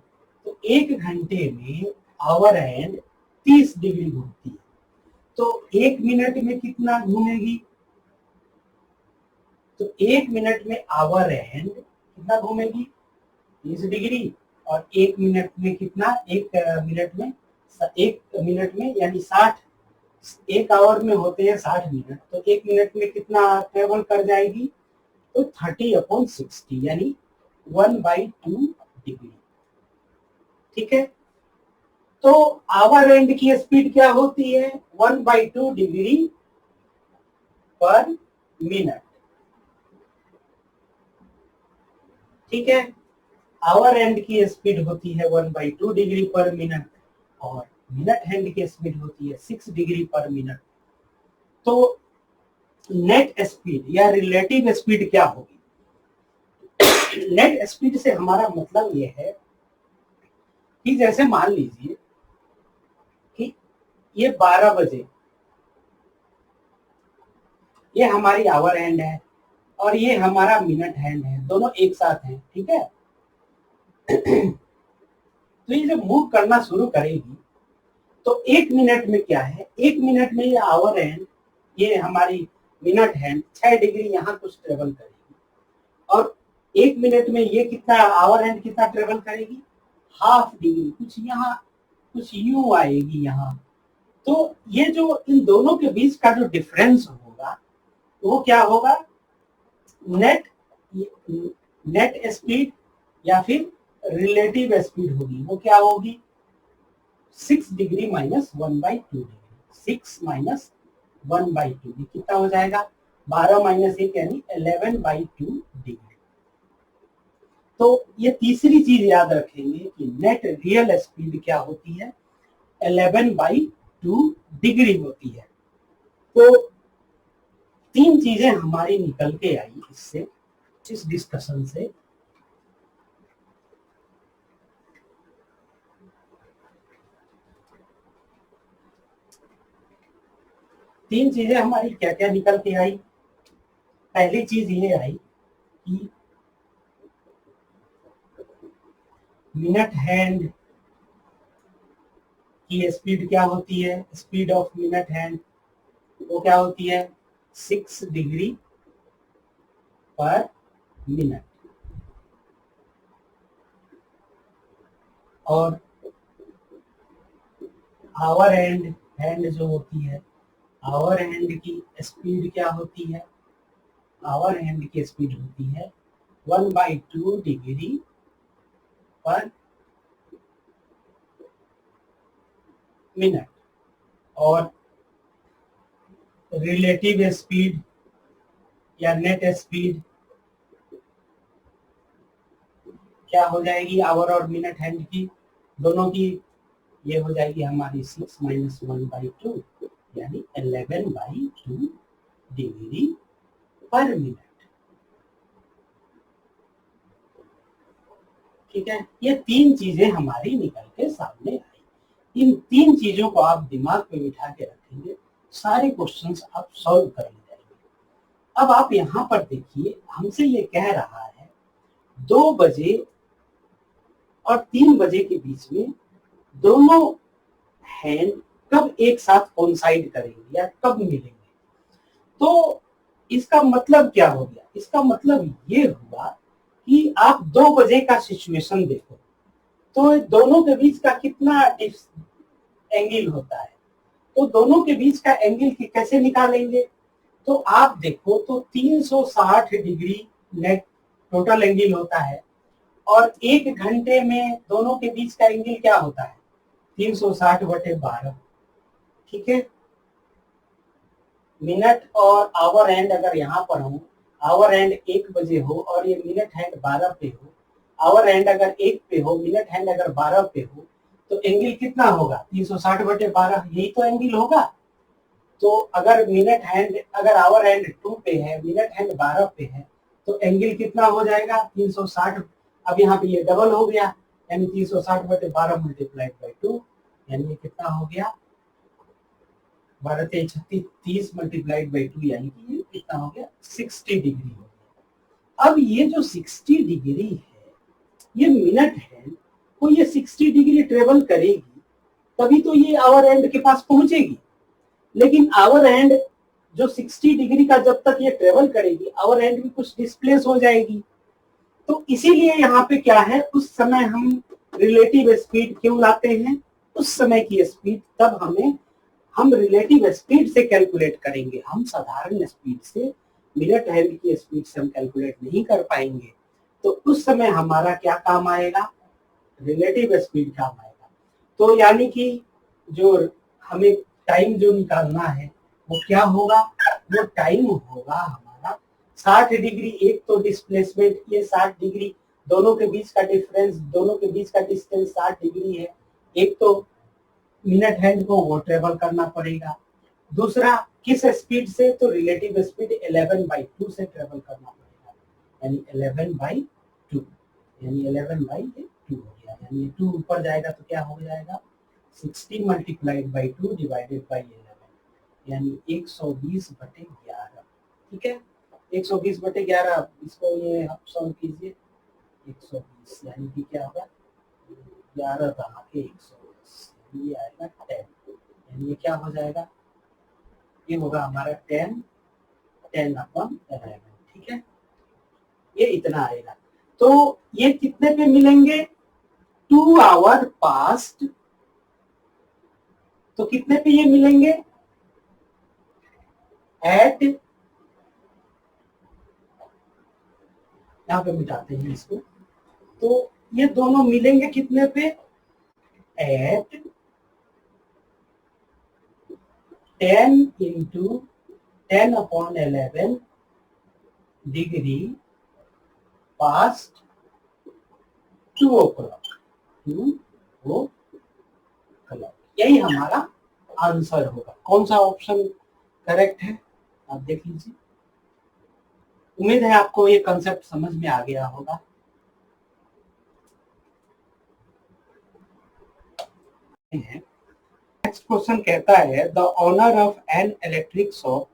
Speaker 1: तो 1 घंटे में आवर हैंड 30 डिग्री घूमती है। तो 1 मिनट में कितना घूमेगी? तो 1 मिनट में आवर हैंड कितना घूमेगी? 30 डिग्री। और 1 मिनट में कितना? 1 मिनट में यानी 60। 1 आवर में होते हैं 60 मिनट, तो 1 मिनट में कितना ट्रेवल कर जाएगी? तो 30/60 यानी 1/2 डिग्री। ठीक है, तो आवर एंड की स्पीड क्या होती है? 1/2 डिग्री पर मिनट। ठीक है, आवर एंड की स्पीड होती है 1/2 डिग्री पर मिनट और मिनट हैंड की स्पीड होती है 6 डिग्री पर मिनट। तो नेट स्पीड या रिलेटिव स्पीड क्या होगी? नेट स्पीड से हमारा मतलब ये है कि जैसे मान लीजिए कि ये 12 बजे, ये हमारी आवर हैंड है और ये हमारा मिनट हैंड है, दोनों एक साथ हैं। ठीक है, तो ये जब मूव करना शुरू करेगी तो 1 मिनट में क्या है, 1 मिनट में ये आवर हैंड, ये हमारी मिनट हैंड 6 डिग्री यहाँ कुछ ट्रेवल करेगी और 1 मिनट में ये कितना आवर हैंड कितना ट्रेवल करेगी? हाफ डिग्री, कुछ यहाँ कुछ यूं आएगी यहाँ। तो ये जो इन दोनों के बीच का जो डिफरेंस होगा वो क्या होगा? नेट नेट स्पीड या फिर रिलेटिव स्पीड होगी। वो क्या होगी? 6 डिग्री माइनस 1/2 डिग्री। 6 माइनस 1/2 कितना हो जाएगा? 12 माइनस 1 यानी 11/2 डिग्री। तो ये तीसरी चीज याद रखेंगे कि नेट रियल स्पीड क्या होती है? 11/2 डिग्री होती है। तो 3 चीजें हमारी निकल के आई इससे, इस डिस्कशन से। तीन चीजें हमारी क्या क्या निकल के आई? पहली चीज ये आई कि मिनट हैंड की स्पीड क्या होती है? स्पीड ऑफ मिनट हैंड वो क्या होती है 6 डिग्री पर मिनट। और आवर हैंड जो होती है, आवर हैंड की स्पीड क्या होती है, आवर हैंड की स्पीड होती है 1/2 डिग्री पर मिनट। और रिलेटिव स्पीड या नेट स्पीड क्या हो जाएगी आवर और मिनट हैंड की दोनों की, ये हो जाएगी हमारी 6 - 1/2 यानी 11/2 डिग्री पर मिनट। ठीक है, ये तीन चीजें हमारी निकल के सामने आई। इन तीन चीजों को आप दिमाग पे बिठा के रखेंगे, सारे क्वेश्चंस आप सॉल्व कर ले जाएंगे। अब आप यहाँ पर देखिए, हमसे ये कह रहा है 2 बजे और 3 बजे के बीच में दोनों हैंड कब एक साथ कोइंसाइड करेंगे या कब मिलेंगे। तो इसका मतलब क्या हो गया, इसका मतलब ये हुआ कि आप 2 बजे का सिचुएशन देखो तो दोनों के बीच का कितना एंगल होता है, तो दोनों के बीच का एंगल कैसे निकालेंगे। तो आप देखो तो 360 डिग्री नेट टोटल एंगल होता है और 1 घंटे में दोनों के बीच का एंगल क्या होता है 360/12। ठीक है, मिनट और आवर एंड अगर यहाँ पर हो, आवर एंड 1 बजे हो और ये मिनट हैंड 12 पे हो, आवर एंड अगर 1 पे हो, मिनट हैंड अगर 12 पे हो, तो एंगल कितना होगा 360/12, यही तो एंगल होगा। तो अगर मिनट हैंड अगर आवर हैंड 2 पे है, मिनट हैंड 12 पे है, तो एंगल कितना हो जाएगा 360। अब यहाँ पे ये डबल हो गया यानी 360/12 मल्टीप्लाइड बाई 2, यानी ये कितना हो गया 12 × 36 30 मल्टीप्लाइड बाई 2, यानी कि ये कितना हो गया 60 डिग्री हो गया। अब ये जो 60 डिग्री है ये मिनट है, तो ये 60 डिग्री ट्रेवल करेगी तभी तो ये आवर एंड के पास पहुंचेगी। लेकिन आवर एंड जो 60 डिग्री का जब तक ये ट्रेवल करेगी, आवर एंड भी कुछ डिस्प्लेस हो जाएगी। तो इसीलिए यहाँ पे क्या है, उस समय हम रिलेटिव स्पीड क्यों लाते हैं, उस समय की स्पीड तब हम रिलेटिव स्पीड से कैलकुलेट करेंगे, हम साधारण स्पीड से मिनट हैंड की स्पीड से हम कैलकुलेट नहीं कर पाएंगे। तो उस समय हमारा क्या काम आएगा, रिलेटिव स्पीड काम आएगा। तो यानी कि जो हमें टाइम जो निकालना है वो क्या होगा, वो टाइम होगा हमारा 60 डिग्री। एक तो डिस्प्लेसमेंट, ये 60 डिग्री दोनों के बीच का डिफरेंस, दोनों के बीच का डिस्टेंस 60 डिग्री है। एक तो मिनट हैंड को वो ट्रेवल करना पड़ेगा, दूसरा किस स्पीड से, तो रिलेटिव स्पीड 11/2 से ट्रेवल करना पड़ेगा, यानी 11/2 यानी 11/2 हो गया, यानी 2 ऊपर जाएगा तो क्या हो जाएगा 60 मल्टीप्लाइड बाई 2 डिवाइडेड बाई 11, यानी 120/11। ठीक है, 120/11, इसको ये आप सॉल्व कीजिए 120 यानी कि क्या होगा 11 दहा के 120, ये आएगा 10, यानी ये क्या हो जाएगा, ये होगा हमारा 10/11। ठीक है, ये इतना आएगा। तो ये कितने पे मिलेंगे 2 आवर पास्ट, तो कितने पे ये मिलेंगे एट, यहां पे मिटाते हैं इसको, तो ये दोनों मिलेंगे कितने पे eight 10 × 10/11 degree past 2 o'clock, 2 o'clock। यही हमारा आंसर होगा। कौन सा ऑप्शन करेक्ट है आप देख लीजिए। उम्मीद है आपको ये कंसेप्ट समझ में आ गया होगा। नेक्स्ट क्वेश्चन कहता है the owner of an electric shop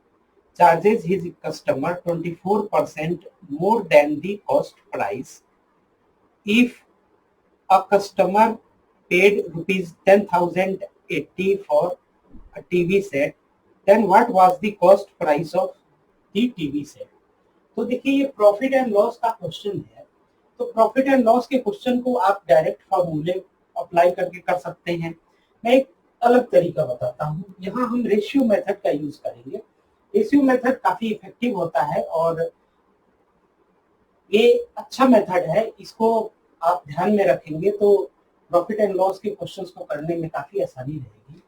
Speaker 1: charges his customer 24% more than the cost price if a customer paid rupees 10,080 for a TV set then what was the cost price of the TV set. तो देखिए ये profit and loss का question है, तो profit and loss के question को आप direct फॉर्मूले अप्लाई करके कर सकते हैं। मैं एक अलग तरीका बताता हूँ, यहाँ हम रेशियो मेथड का यूज करेंगे। रेशियो मेथड काफी इफेक्टिव होता है और ये अच्छा मेथड है, इसको आप ध्यान में रखेंगे तो प्रॉफिट एंड लॉस के क्वेश्चंस को करने में काफी आसानी रहेगी।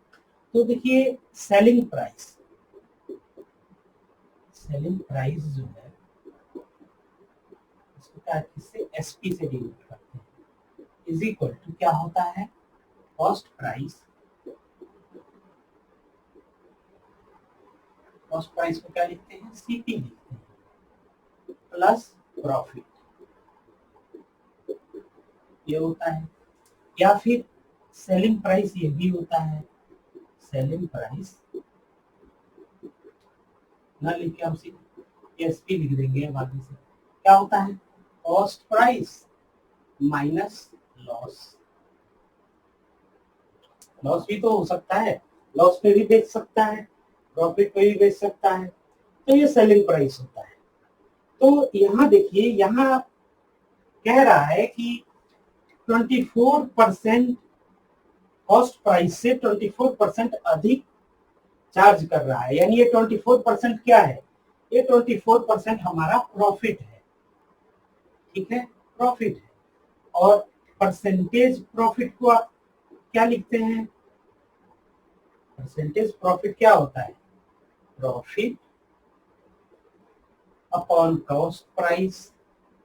Speaker 1: तो देखिए सेलिंग प्राइस जो है इसको क्या किससे एसपी से डिनोट करते हैं, इज इक्वल टू क्या होता है कॉस्ट प्राइस को क्या लिखते हैं सीपी लिखते हैं प्लस प्रॉफिट, ये होता है। या फिर सेलिंग प्राइस ये भी होता है, सेलिंग प्राइस ना लिख के हम एसपी लिख देंगे आगे से, क्या होता है cost price minus loss. Loss भी तो हो सकता है, लॉस पे भी बेच सकता है, प्रॉफिट पे भी बेच सकता है, तो ये सेलिंग प्राइस होता है। तो यहाँ देखिए, यहाँ कह रहा है कि 24% कॉस्ट प्राइस से 24% अधिक चार्ज कर रहा है, यानी ये 24% क्या है, ये 24% हमारा प्रॉफिट है, ठीक है प्रॉफिट है। और परसेंटेज प्रॉफिट को आप क्या लिखते हैं, परसेंटेज प्रॉफिट क्या होता है प्रॉफिट अपॉन कॉस्ट प्राइस,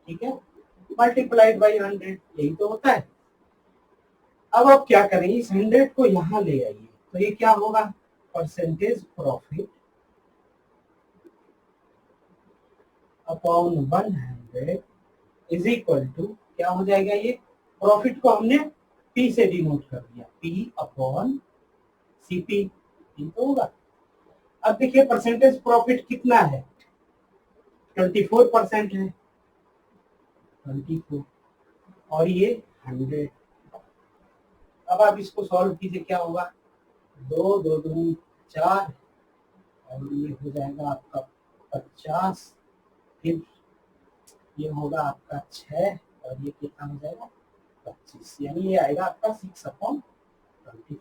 Speaker 1: ठीक है मल्टीप्लाइड बाई 100, यही तो होता है। अब आप क्या करें, इस 100 को यहां ले आइए, तो ये क्या होगा percentage profit upon 100 is equal to क्या हो जाएगा, ये प्रॉफिट को हमने पी से डिनोट कर दिया, पी अपॉन सीपी, ये तो होगा। अब देखिए परसेंटेज प्रॉफिट कितना है 24% है, 24 और ये 100। अब आप इसको सॉल्व कीजिए, क्या होगा 2 2 दूनी 4 और ये हो जाएगा आपका 50, फिर ये होगा आपका 6 और ये कितना हो जाएगा 25, यानी ये आएगा आपका 6/25।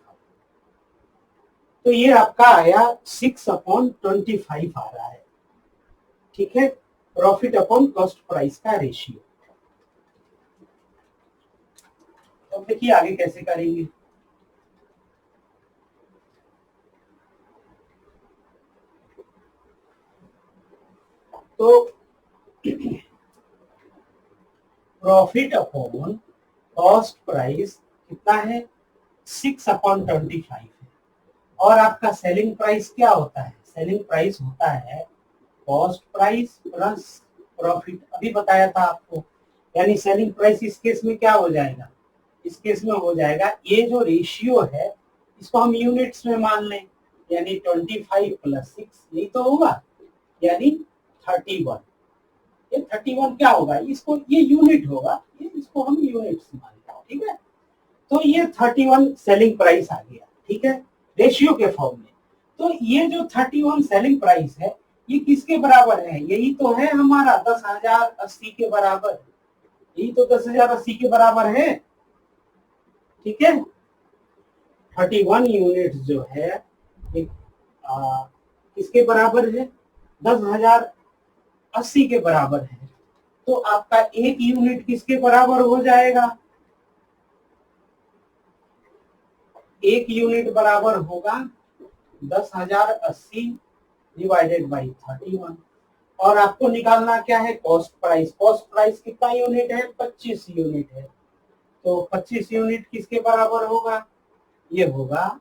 Speaker 1: तो ये आपका आया 6/25 आ रहा है, ठीक है प्रॉफिट अपॉन कॉस्ट प्राइस का रेशियो। तो देखिए आगे कैसे करेंगे, तो प्रॉफिट अपॉन कॉस्ट प्राइस कितना है 6/25 है, और आपका सेलिंग प्राइस क्या होता है, सेलिंग प्राइस होता है कॉस्ट प्राइस प्लस प्रॉफिट, अभी बताया था आपको। यानी सेलिंग प्राइस इस केस में क्या हो जाएगा, इस केस में हो जाएगा ये जो रेशियो है इसको हम यूनिट्स में मान लें, यानी 25 + 6 यही तो होगा, यानी 31। ये 31 क्या होगा, इसको ये यूनिट होगा, ये इसको हम यूनिट्स मानते हैं, ठीक है। तो ये 31 सेलिंग प्राइस आ गया, ठीक है रेशियो के फॉर्म में। तो ये जो 31 सेलिंग प्राइस है ये किसके बराबर है, यही तो है हमारा 10,080 के बराबर, यही तो 10,080 के बराबर है, ठीक है 31 यूनिट जो है किसके बराबर है 10,080 के बराबर है। तो आपका एक यूनिट किसके बराबर हो जाएगा, एक यूनिट बराबर होगा 10,080 डिवाइडेड बाई 31। और आपको निकालना क्या है कॉस्ट प्राइस, कॉस्ट प्राइस कितना यूनिट है 25 यूनिट है, तो 25 यूनिट किसके बराबर होगा, ये होगा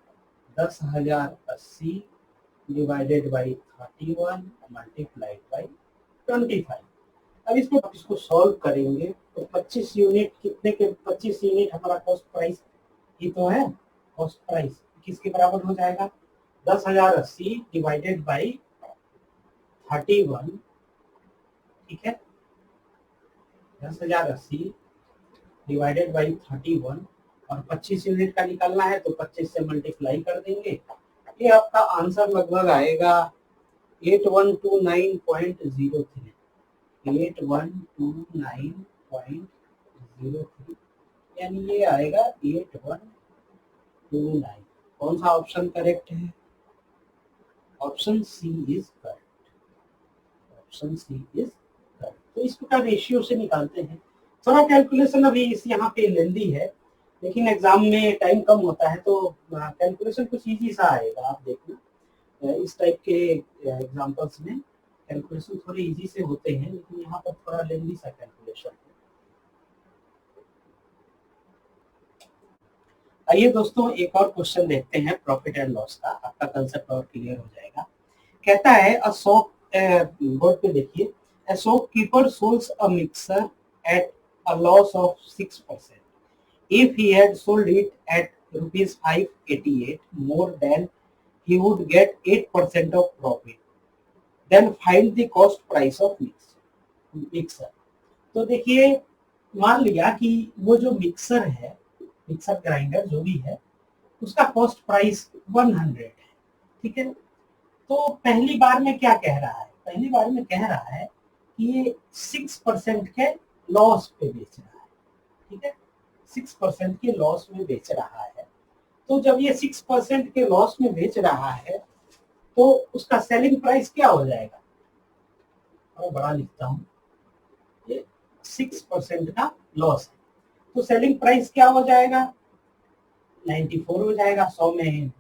Speaker 1: 10,080 डिवाइडेड बाई 31 मल्टीप्लाइड बाई 25। अब इसको सॉल्व करेंगे तो 25 यूनिट कितने के 25 यूनिट हमारा कॉस्ट प्राइस ही तो है, कॉस्ट प्राइस किसके बराबर हो जाएगा 10,080 डिवाइडेड बाई 31, ठीक है 10,080 डिवाइडेड बाई 31 और 25 यूनिट का निकालना है तो 25 से मल्टीप्लाई कर देंगे ये आपका आंसर लगभग आएगा 8129.03, 8129.03, यानी ये आएगा 8129। कौन सा ऑप्शन करेक्ट है? Option C is correct, option C is correct. तो इस प्रकार रेशियो से निकालते हैं। थोड़ा कैलकुलेशन अभी इस यहाँ पे लेंदी है, लेकिन एग्जाम में टाइम कम होता है तो कैलकुलेशन कुछ इजी सा आएगा, आप देखना। इस टाइप के एग्जांपल्स में कैलकुलेशन थोड़े इजी से होते हैं, लेकिन यहाँ पर थोड़ा लेंदी सा कैलकुलेशन है। आइए दोस्तों एक और क्वेश्चन देखते हैं प्रॉफिट एंड लॉस का, आपका कंसेप्ट और क्लियर हो जाएगा। कहता है अ शॉप, बोर्ड पे देखिए, a shopkeeper sells a mixer at a loss of 6%. If he had sold it at rupees 588 more than he would get 8% of profit. Then find the cost price of mixer. तो देखिए, मान लिया कि वो जो mixer है, mixer grinder जो भी है, उसका कॉस्ट प्राइस 100 है, ठीक है। तो पहली बार में क्या कह रहा है? पहली बार में कह रहा है कि ये 6% के लॉस पे बेच रहा है, ठीक है, 6% के लॉस में बेच रहा है। तो जब ये 6% के लॉस में बेच रहा है तो उसका सेलिंग प्राइस क्या हो जाएगा? और बड़ा लिखता हूँ, ये 6% का लॉस है, तो सेलिंग प्राइस क्या हो जाएगा? 94 हो जाएगा। 100 में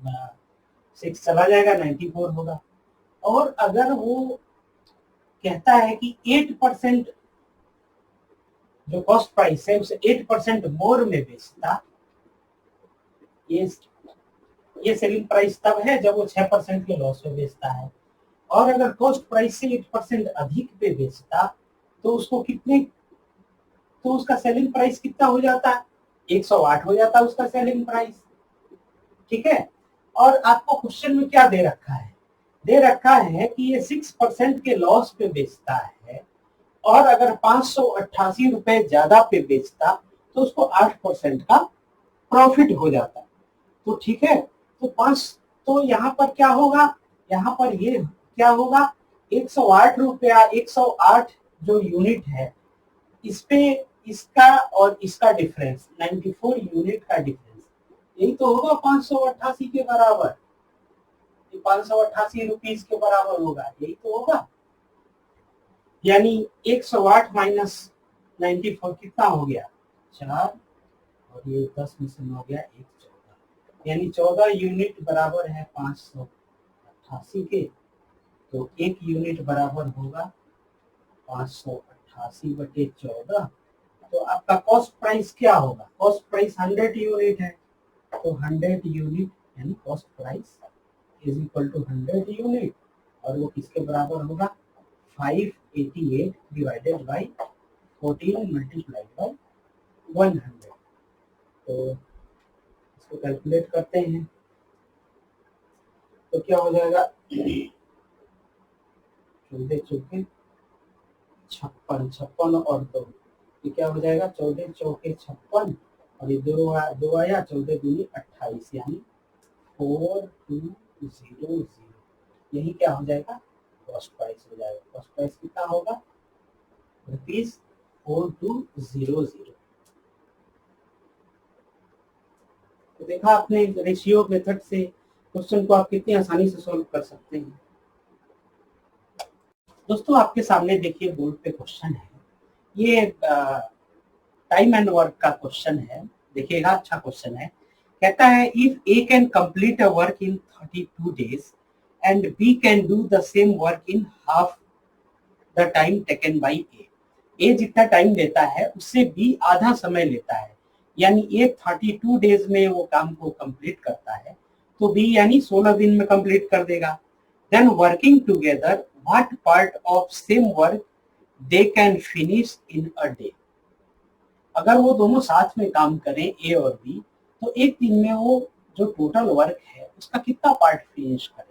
Speaker 1: 6 चला जाएगा, 94 होगा। और अगर वो कहता है कि 8% जो कॉस्ट प्राइस है उसे 8% मोर में बेचता, ये सेलिंग प्राइस तब है जब वो 6% के लॉस में बेचता है। और अगर कॉस्ट प्राइस से 8% अधिक पे बेचता तो उसको कितने, तो उसका सेलिंग प्राइस कितना हो जाता? 108 हो जाता उसका सेलिंग प्राइस, ठीक है। और आपको क्वेश्चन में क्या दे रखा है? दे रखा है कि ये 6% के लॉस पे बेचता है, और अगर 588 रुपए ज्यादा पे बेचता तो उसको 8% का प्रॉफिट हो जाता। तो ठीक है, तो 5, तो यहाँ पर क्या होगा? यहाँ पर ये क्या होगा? 108 रुपया, 108 जो यूनिट है, इस पे इसका और इसका डिफरेंस 94 यूनिट का डिफरेंस, यही तो होगा 588 के बराबर। 588 रुपीज के बराबर होगा, यही तो होगा। यानी 108 माइनस 94 कितना हो गया? 4, और ये 10 में से हो गया 1, 14, यानी 14 यूनिट बराबर है 588 के। तो 1 यूनिट बराबर होगा 588 बटे 14। तो आपका कॉस्ट प्राइस क्या होगा? कॉस्ट प्राइस 100 यूनिट है, तो 100 यूनिट यानी cost price is equal to 100 unit, और वो किसके बराबर होगा? 588 डिवाइडेड बाई 14 मल्टीप्लाइड बाई 100। तो इसको कैलकुलेट करते हैं तो क्या हो जाएगा? 14 चौके 56, 56 और 2, ये क्या हो जाएगा? 14 चौके 56, और ये दो आया, 14 दूनी 28, यानी 4200। यही क्या हो जाएगा? कॉस्ट प्राइस हो जाएगा। कॉस्ट प्राइस कितना होगा? ₹4200। तो देखा आपने, रेशियो मेथड से क्वेश्चन को आप कितनी आसानी से सॉल्व कर सकते हैं। दोस्तों आपके सामने देखिए बोर्ड पे क्वेश्चन है, ये टाइम एंड वर्क का क्वेश्चन है। देखिएगा, अच्छा क्वेश्चन है। कहता है if A can complete a work in 32 days and B can do the same work in half the time taken by A. A जितना टाइम लेता है उससे बी आधा समय लेता है, यानी ए 32 डेज में वो काम को कंप्लीट करता है, तो बी यानी 16 दिन में कंप्लीट कर देगा। Then working together what part of same work they can finish in a day. अगर वो दोनों साथ में काम करें ए और बी, तो एक दिन में वो जो टोटल वर्क है उसका कितना पार्ट फिनिश करेंगे।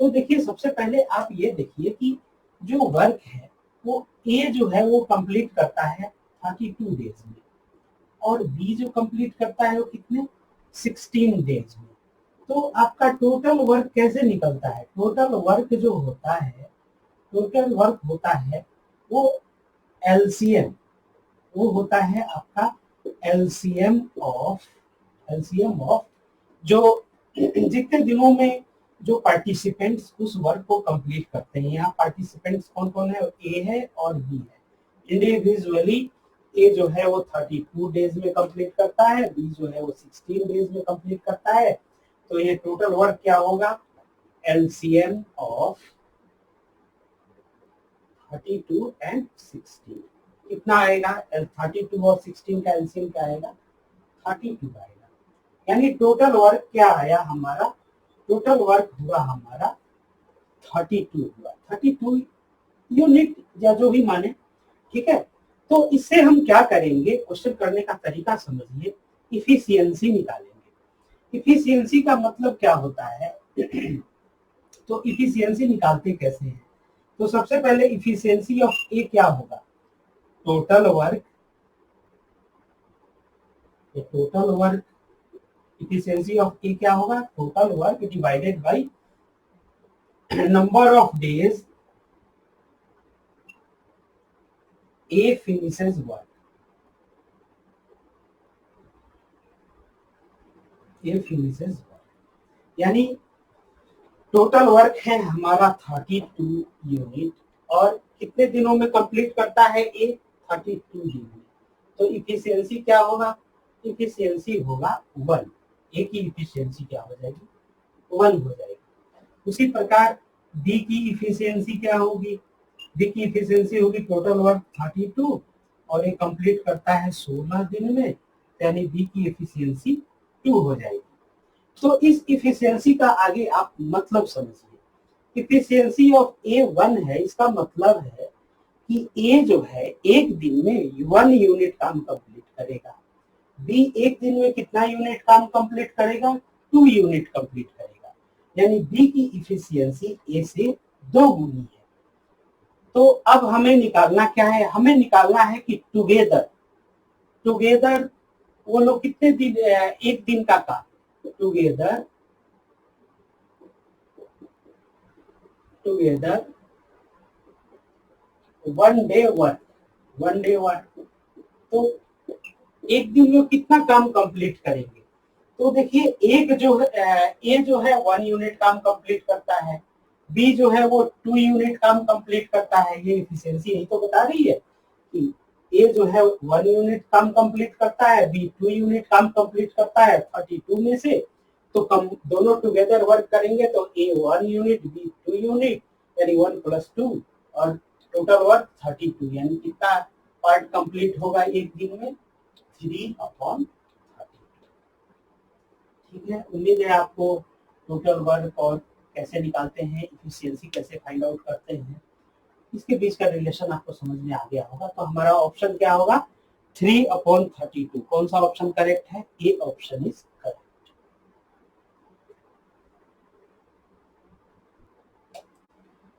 Speaker 1: तो देखिए, सबसे पहले आप ये देखिए कि जो वर्क है वो ए जो है वो कंप्लीट करता है 32 डेज में, और बी जो कंप्लीट करता है वो कितने? 16 डेज में। तो आपका टोटल वर्क कैसे निकलता है? टोटल वर्क जो होता है, टोटल वर्क होता है वो एलसीएम, वो होता है आपका एलसीएम ऑफ जो जितने दिनों में जो पार्टिसिपेंट्स उस वर्क को कंप्लीट करते हैं। यहाँ पार्टिसिपेंट्स कौन कौन है? ए है और बी है। इंडिविजुअली ए जो है वो 32 डेज में कंप्लीट करता है, बी जो है वो 16 डेज में कंप्लीट करता है। तो ये टोटल वर्क क्या होगा? एलसीएम ऑफ 32 एंड 16 कितना आएगा? 32 और 16 का एलसीएम क्या आएगा? 32 आएगा। यानी टोटल वर्क क्या आया हमारा? टोटल वर्क हुआ हमारा 32 हुआ, 32 यूनिट या जो भी माने, ठीक है। तो इससे हम क्या करेंगे? क्वेश्चन करने का तरीका समझिए, इफिशियंसी निकालेंगे। इफिशियंसी का मतलब क्या होता है? तो इफिशियंसी निकालते कैसे हैं? तो सबसे पहले इफिशियंसी ऑफ ए क्या होगा? Total work, total work, efficiency of A क्या होगा? Total work divided by number of days A finishes work, A finishes work. यानी टोटल वर्क है हमारा 32 यूनिट और कितने दिनों में कंप्लीट करता है? ए 32 दिन में। तो इफिशियंसी क्या होगा? इफिशियंसी होगा 1। ए की इफिशियंसी क्या हो जाएगी? 1 हो जाएगी। उसी प्रकार बी की इफिशियंसी क्या होगी? बी की इफिशियंसी होगी टोटल वर्क 32 और ये कंप्लीट करता है 16 दिन में, यानी बी की इफिशियंसी 2 हो जाएगी। तो इस इफिशियंसी का आगे आप मतलब समझिए। इफिशियंसी ऑफ ए 1 है, इसका मतलब है कि ए जो है एक दिन में 1 यूनिट काम कंप्लीट करेगा, बी एक दिन में कितना यूनिट काम कंप्लीट करेगा? 2 यूनिट कंप्लीट करेगा। यानी बी की इफिशियंसी ए से 2 गुनी है। तो अब हमें निकालना क्या है? हमें निकालना है कि टुगेदर, टुगेदर वो लोग कितने दिन, एक दिन का काम, together, together 1 day work, 1 day work. तो एक दिन में कितना काम कंप्लीट करेंगे? तो देखिए एक जो है ए जो है 1 यूनिट काम कंप्लीट करता है, बी जो है वो 2 यूनिट काम कंप्लीट करता है। ये इफिशियंसी यही तो बता रही है कि ए जो है 1 यूनिट काम कंप्लीट करता है, बी 2 यूनिट काम कंप्लीट करता है 32 में से। तो कम दोनों टुगेदर वर्क करेंगे तो ए 1 यूनिट, बी 2 यूनिट, यानी 1 + 2 और टोटल वर्क 32। यानी कितना पार्ट कंप्लीट होगा एक दिन में? 3/32। ठीक है, उम्मीद है आपको टोटल वर्क और कैसे निकालते हैं, इफिशियंसी कैसे फाइंड आउट करते हैं, इसके बीच का रिलेशन आपको समझ में आ गया होगा। तो हमारा ऑप्शन क्या होगा? 3/32। कौन सा ऑप्शन करेक्ट है? A option is correct.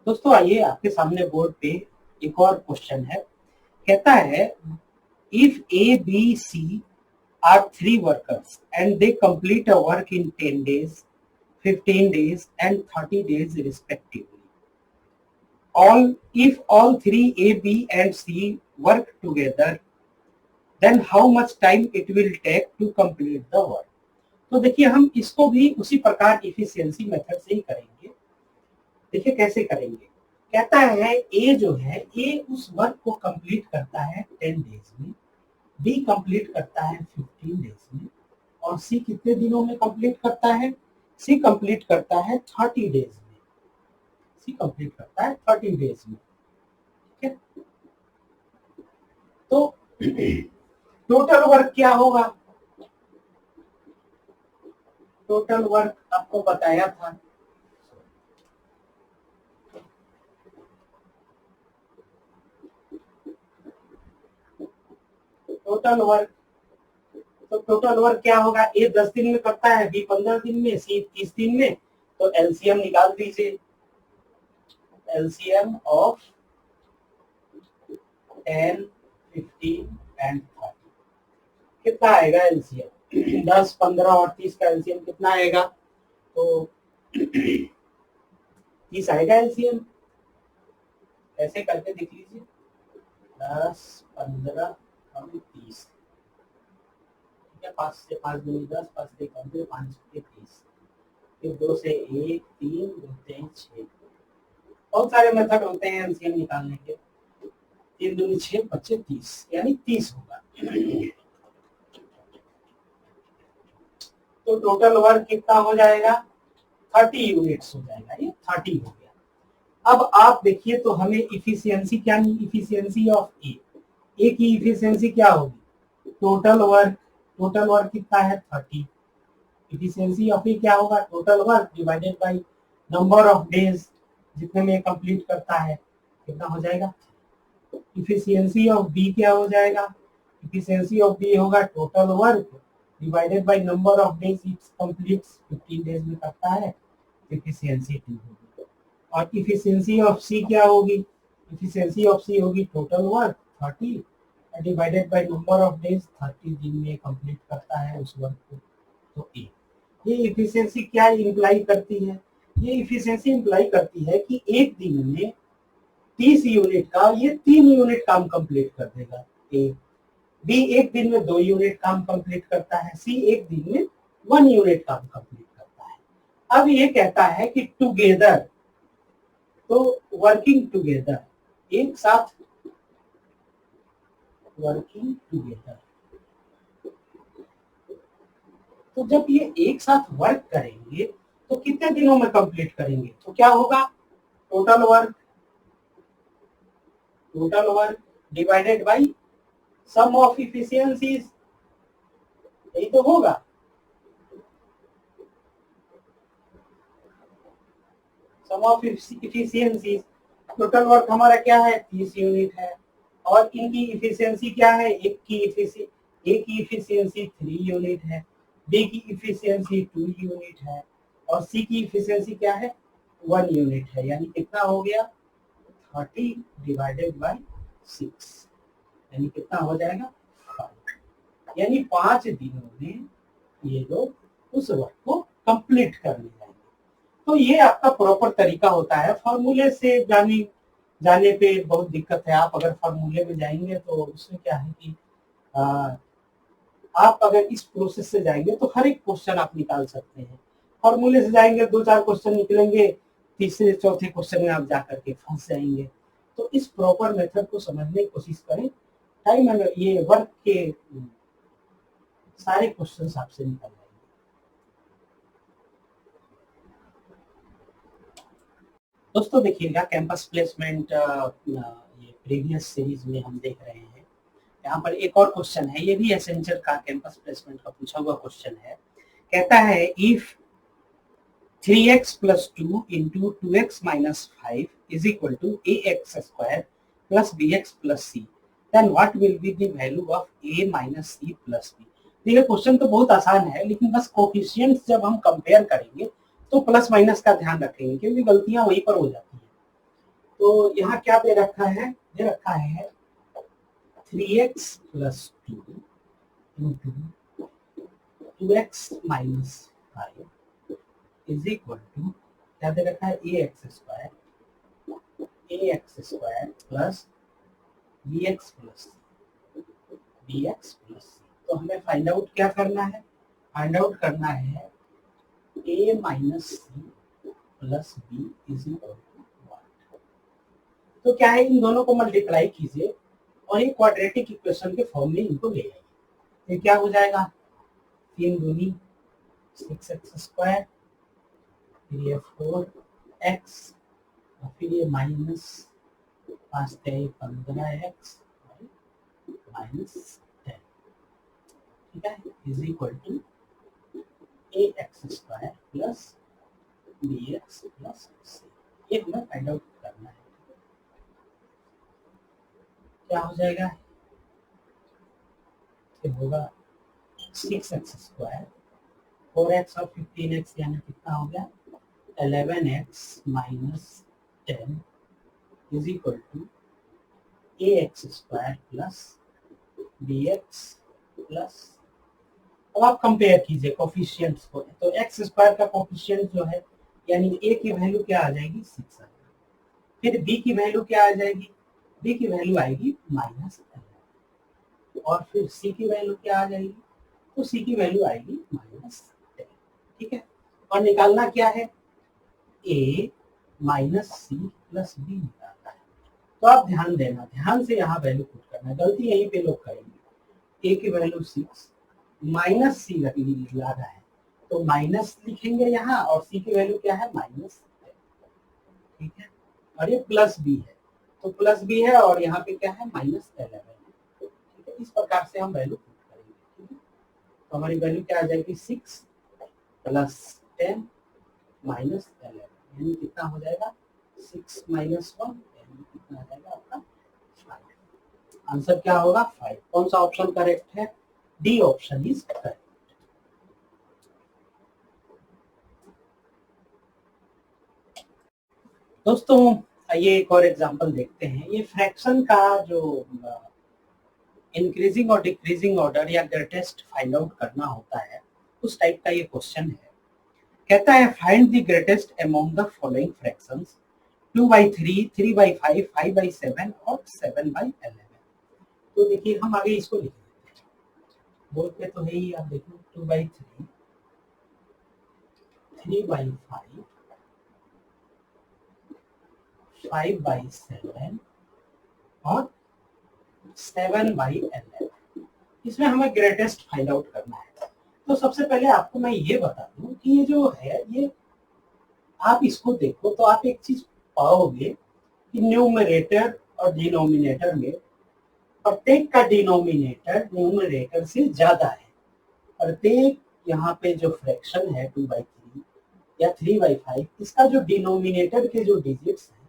Speaker 1: दोस्तों आइए आपके सामने बोर्ड पे एक और क्वेश्चन है। कहता है if A B C are 3 workers and they complete a work in 10 days, 15 days and 30 days respectively. If all three A, B and C work together, then how much time it will take to complete the work? तो देखिए हम इसको भी उसी प्रकार efficiency method से ही करेंगे। देखिए कैसे करेंगे। कहता है ए जो है, ए उस वर्क को कंप्लीट करता है 10 डेज में, बी कंप्लीट करता है 15 डेज में और सी कितने दिनों में कंप्लीट करता है? सी कंप्लीट करता है 30 डेज में। सी कंप्लीट करता है 30 डेज में। ठीक है, तो टोटल वर्क क्या होगा? टोटल वर्क आपको बताया था, टोटल वर्क, तो टोटल वर्क क्या होगा? ए 10 दिन में करता है, बी 15 दिन में, सी 30 दिन में। तो एलसीएम निकाल दीजिए। एलसीएम ऑफ 10, 15 एंड 30 कितना आएगा? एलसीएम 10, 15 और 30 का एलसीएम कितना आएगा? तो 30 आएगा एलसीएम, ऐसे करके देख लीजिए, 10, 15 और 30, ठीक है। 5 से 5 दूनी 10, 5 से 15, 5 से 30, फिर 2 से 1, 3, 2 3 6। बहुत सारे मेथड होते हैं एलसीएम निकालने के। 3 दूनी 6, 25 30, यानी 30 होगा। तो टोटल वर्क कितना हो जाएगा? 30 यूनिट्स हो जाएगा, ये 30 हो गया। अब आप देखिए तो हमें इफिशियंसी क्या, इफिशियंसी ऑफ ए की इफिशियंसी क्या होगी? टोटल वर्क कितना है? 30। इफिशियंसी ऑफ ए क्या होगा? Total work divided by number of days जितने में कंप्लीट करता है, कितना हो जाएगा? इफिशियंसी ऑफ बी क्या हो जाएगा? इफिशियंसी ऑफ बी होगा total work divided by number of days it completes, 15 days में करता है, इफिशियंसी 2 होगी। और इफिशियंसी ऑफ सी क्या होगी? इफिशियंसी ऑफ सी होगी total work 30 divided by number of days, 30 दिन में कंप्लीट करता है उस वर्क को, तो ए। ये इफिशियंसी क्या इंप्लाई करती है? ये इफिशियंसी इंप्लाई करती है कि एक दिन में 30 यूनिट का ये 3 यूनिट काम कंप्लीट कर देगा ए। बी एक दिन में 2 यूनिट काम कंप्लीट करता है, सी एक दिन में 1 यूनिट काम कंप्लीट करता है। अब ये कहता है कि टुगेदर, तो वर्किंग टुगेदर, एक साथ वर्किंग टुगेदर, तो जब ये एक साथ वर्क करेंगे तो कितने दिनों में कंप्लीट करेंगे? तो क्या होगा? Total work divided by sum of efficiencies, यही तो होगा। Sum of efficiencies, total work हमारा क्या है? 30 यूनिट है, और इनकी इफिशियंसी क्या है? ए की इफिशियंसी 3 यूनिट है, बी की इफिशियंसी 2 यूनिट है, और सी की इफिशियंसी क्या है? 1 यूनिट है। यानी कितना हो गया? 30 डिवाइडेड बाय 6, यानी कितना हो जाएगा? 5। यानी 5 दिनों में ये लोग उस वर्क को कंप्लीट कर लेंगे। तो ये आपका प्रॉपर तरीका होता है। फॉर्मूले से जाने पे बहुत दिक्कत है। आप अगर फॉर्मूले में जाएंगे तो उसमें क्या है कि आप अगर इस प्रोसेस से जाएंगे तो हर एक क्वेश्चन आप निकाल सकते हैं। फॉर्मूले से जाएंगे 2-4 क्वेश्चन निकलेंगे, तीसरे चौथे क्वेश्चन में आप जाकर के फंस जाएंगे। तो इस प्रॉपर मेथड को समझने की कोशिश करें, टाइम ये वर्क के सारे क्वेश्चन आपसे निकल जाएंगे। दोस्तों देखिएगा, कैंपस प्लेसमेंट ये प्रीवियस सीरीज में हम देख रहे हैं। यहाँ पर एक और क्वेश्चन है, ये भी एसेंशियल का कैंपस प्लेसमेंट का पूछा हुआ क्वेश्चन है। कहता है if 3x plus 2 into 2x minus 5 is equal to ax square plus bx plus c, then what will be the value of a minus c plus b? देखिए question तो बहुत आसान है, लेकिन बस कोफिशिएंट्स जब हम कंपेयर करेंगे तो प्लस माइनस का ध्यान रखेंगे, क्योंकि गलतियां वहीं पर हो जाती हैं। तो यहाँ क्या दे रखा है? दे रखा है 3x plus 2 into 2x minus 5 is equal to, क्या दे रखा है? A x square plus B x plus तो हमें फाइंड आउट क्या करना है? फाइंड आउट करना है a minus c plus b is equal to 1। तो क्या है, इन दोनों को मल्टीप्लाई कीजिए और एक क्वाड्रेटिक इक्वेशन के फॉर्म में इनको ले आइए। तो क्या हो जाएगा? 3 दूनी 6x स्क्वायर, फिर ये 4x, और फिर ये माइनस 5 15x माइनस 10, ठीक है, is equal to A x square plus B x plus c. ये हमें फाइंड आउट करना है। क्या हो जाएगा? ये होगा 6x स्क्वायर, 4x और 15x, यानी कितना हो गया? 11x minus 10 is equal to A x square plus B x plus अब आप कंपेयर कीजिए कोफिशिएंट्स को, तो एक्स स्क्वायर का कोफिशिएंट जो है यानी ए की वैल्यू क्या आ जाएगी 6 आ जाएगी, फिर बी की वैल्यू क्या आ जाएगी, बी की वैल्यू आएगी -11 और फिर सी की वैल्यू क्या आ जाएगी, तो सी की वैल्यू आएगी -10। ठीक है, और निकालना क्या है, a minus c plus B निकालना है। तो आप ध्यान देना, ध्यान से यहाँ वैल्यू पुट करना है, गलती यहीं पे लोग करेंगे, ए की वैल्यू 6 माइनस सी ला रहा है तो माइनस लिखेंगे यहाँ और सी की वैल्यू क्या है -10। ठीक है, और ये प्लस बी है तो प्लस बी है और यहाँ पे क्या है -11। ठीक है, इस प्रकार से हम वैल्यू पुट करेंगे। ठीक है, तो हमारी वैल्यू क्या आ जाएगी 6 प्लस 10 -11 यानी कितना हो जाएगा 6 - 1 यानी कितना आ जाएगा आपका 5। आंसर क्या होगा 5। कौन सा ऑप्शन करेक्ट है, डी ऑप्शन इज करेक्ट। दोस्तों आइए एक और एग्जांपल देखते हैं। ये फ्रैक्शन का जो इंक्रीजिंग और डिक्रीजिंग ऑर्डर या ग्रेटेस्ट फाइंड आउट करना होता है उस टाइप का ये क्वेश्चन है। कहता है find the greatest among the following fractions 2/3, 3/5, 5/7 और 7/11। तो देखिए हम आगे इसको लिख लेते हैं, बोर्ड पे तो है ही, आप देखो 2/3, 3/5, 5/7 और 7/11। इसमें हमें ग्रेटेस्ट फाइंड आउट करना है। तो सबसे पहले आपको मैं ये बता दूं कि ये जो है ये आप इसको देखो तो आप एक चीज पाओगे कि न्यूमरेटर और डिनोमिनेटर में प्रत्येक का डिनोमिनेटर न्यूमरेटर से ज्यादा है। प्रत्येक यहाँ पे जो फ्रैक्शन है 2/3 या 3/5 इसका जो डिनोमिनेटर के जो डिजिट्स हैं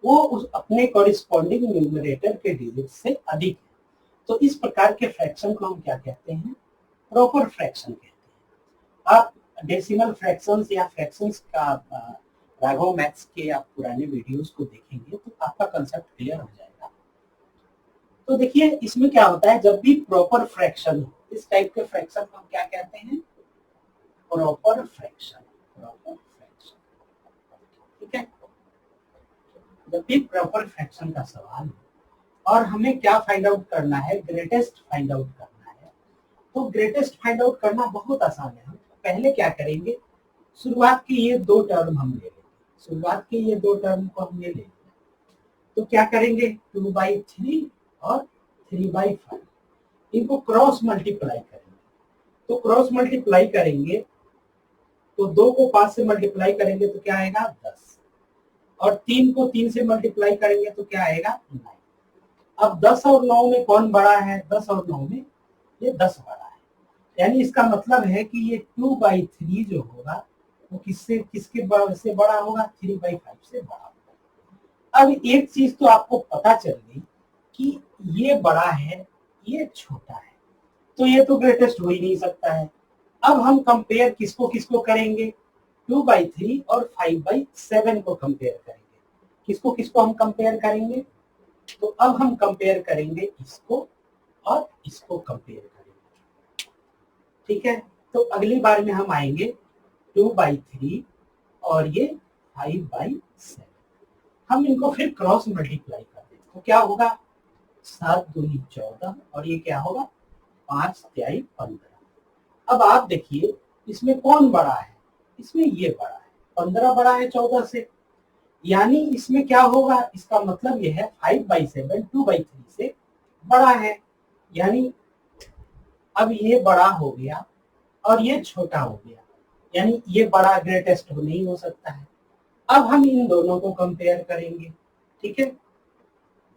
Speaker 1: वो उस अपने कॉरिस्पॉन्डिंग न्यूमरेटर के डिजिट से अधिक है। तो इस प्रकार के फ्रैक्शन को हम क्या कहते हैं, प्रॉपर फ्रैक्शन कहते हैं। आप डेसिमल फ्रैक्शंस या फ्रैक्शंस का राघव मैथ्स के आप पुराने वीडियोस को देखेंगे तो आपका कंसेप्ट क्लियर हो जाएगा। तो देखिए इसमें क्या होता है, जब भी प्रॉपर फ्रैक्शन हो इस टाइप के फ्रैक्शन को हम क्या कहते हैं, प्रॉपर फ्रैक्शन। प्रॉपर फ्रैक्शन, ठीक है। जब भी प्रॉपर फ्रैक्शन का सवाल हो और हमें क्या फाइंड आउट करना है, ग्रेटेस्ट फाइंड आउट करना है, तो ग्रेटेस्ट फाइंड आउट करना बहुत आसान है। हम पहले क्या करेंगे, शुरुआत के ये दो टर्म हम ले लेंगे, शुरुआत के ये दो टर्म को हम ले लेंगे। तो क्या करेंगे 2/3 और 3/5 इनको क्रॉस मल्टीप्लाई करेंगे। तो क्रॉस मल्टीप्लाई करेंगे तो 2 को 5 से मल्टीप्लाई करेंगे तो क्या आएगा 10 और 3 को 3 से मल्टीप्लाई करेंगे तो क्या आएगा 9। अब 10 और 9 में कौन बड़ा है, 10 और 9 में ये 10 बड़ा है। यानी इसका मतलब है कि ये 2/3 जो होगा वो किससे किसके से बड़ा होगा, 3/5 से बड़ा होगा। अब एक चीज तो आपको पता चल गई कि ये बड़ा है ये छोटा है, तो ये तो ग्रेटेस्ट हो ही नहीं सकता है। अब हम कंपेयर किसको किसको करेंगे, 2/3 और 5/7 को कंपेयर करेंगे। किसको किसको हम कंपेयर करेंगे, तो अब हम कंपेयर करेंगे इसको और इसको कंपेयर करेंगे। ठीक है, तो अगली बार में हम आएंगे 2/3 और ये 5/7, हम इनको फिर क्रॉस मल्टीप्लाई कर देंगे तो क्या होगा 7 दूनी 14 और ये क्या होगा 5 तिहाई 15। अब आप देखिए इसमें कौन बड़ा है, इसमें ये बड़ा है, 15 बड़ा है 14 से, यानी इसमें क्या होगा, इसका मतलब यह है 5/7 2/3 से बड़ा है। यानी अब ये बड़ा हो गया और ये छोटा हो गया, यानी ये बड़ा ग्रेटेस्ट नहीं हो सकता है। अब हम इन दोनों को कंपेयर करेंगे। ठीक है,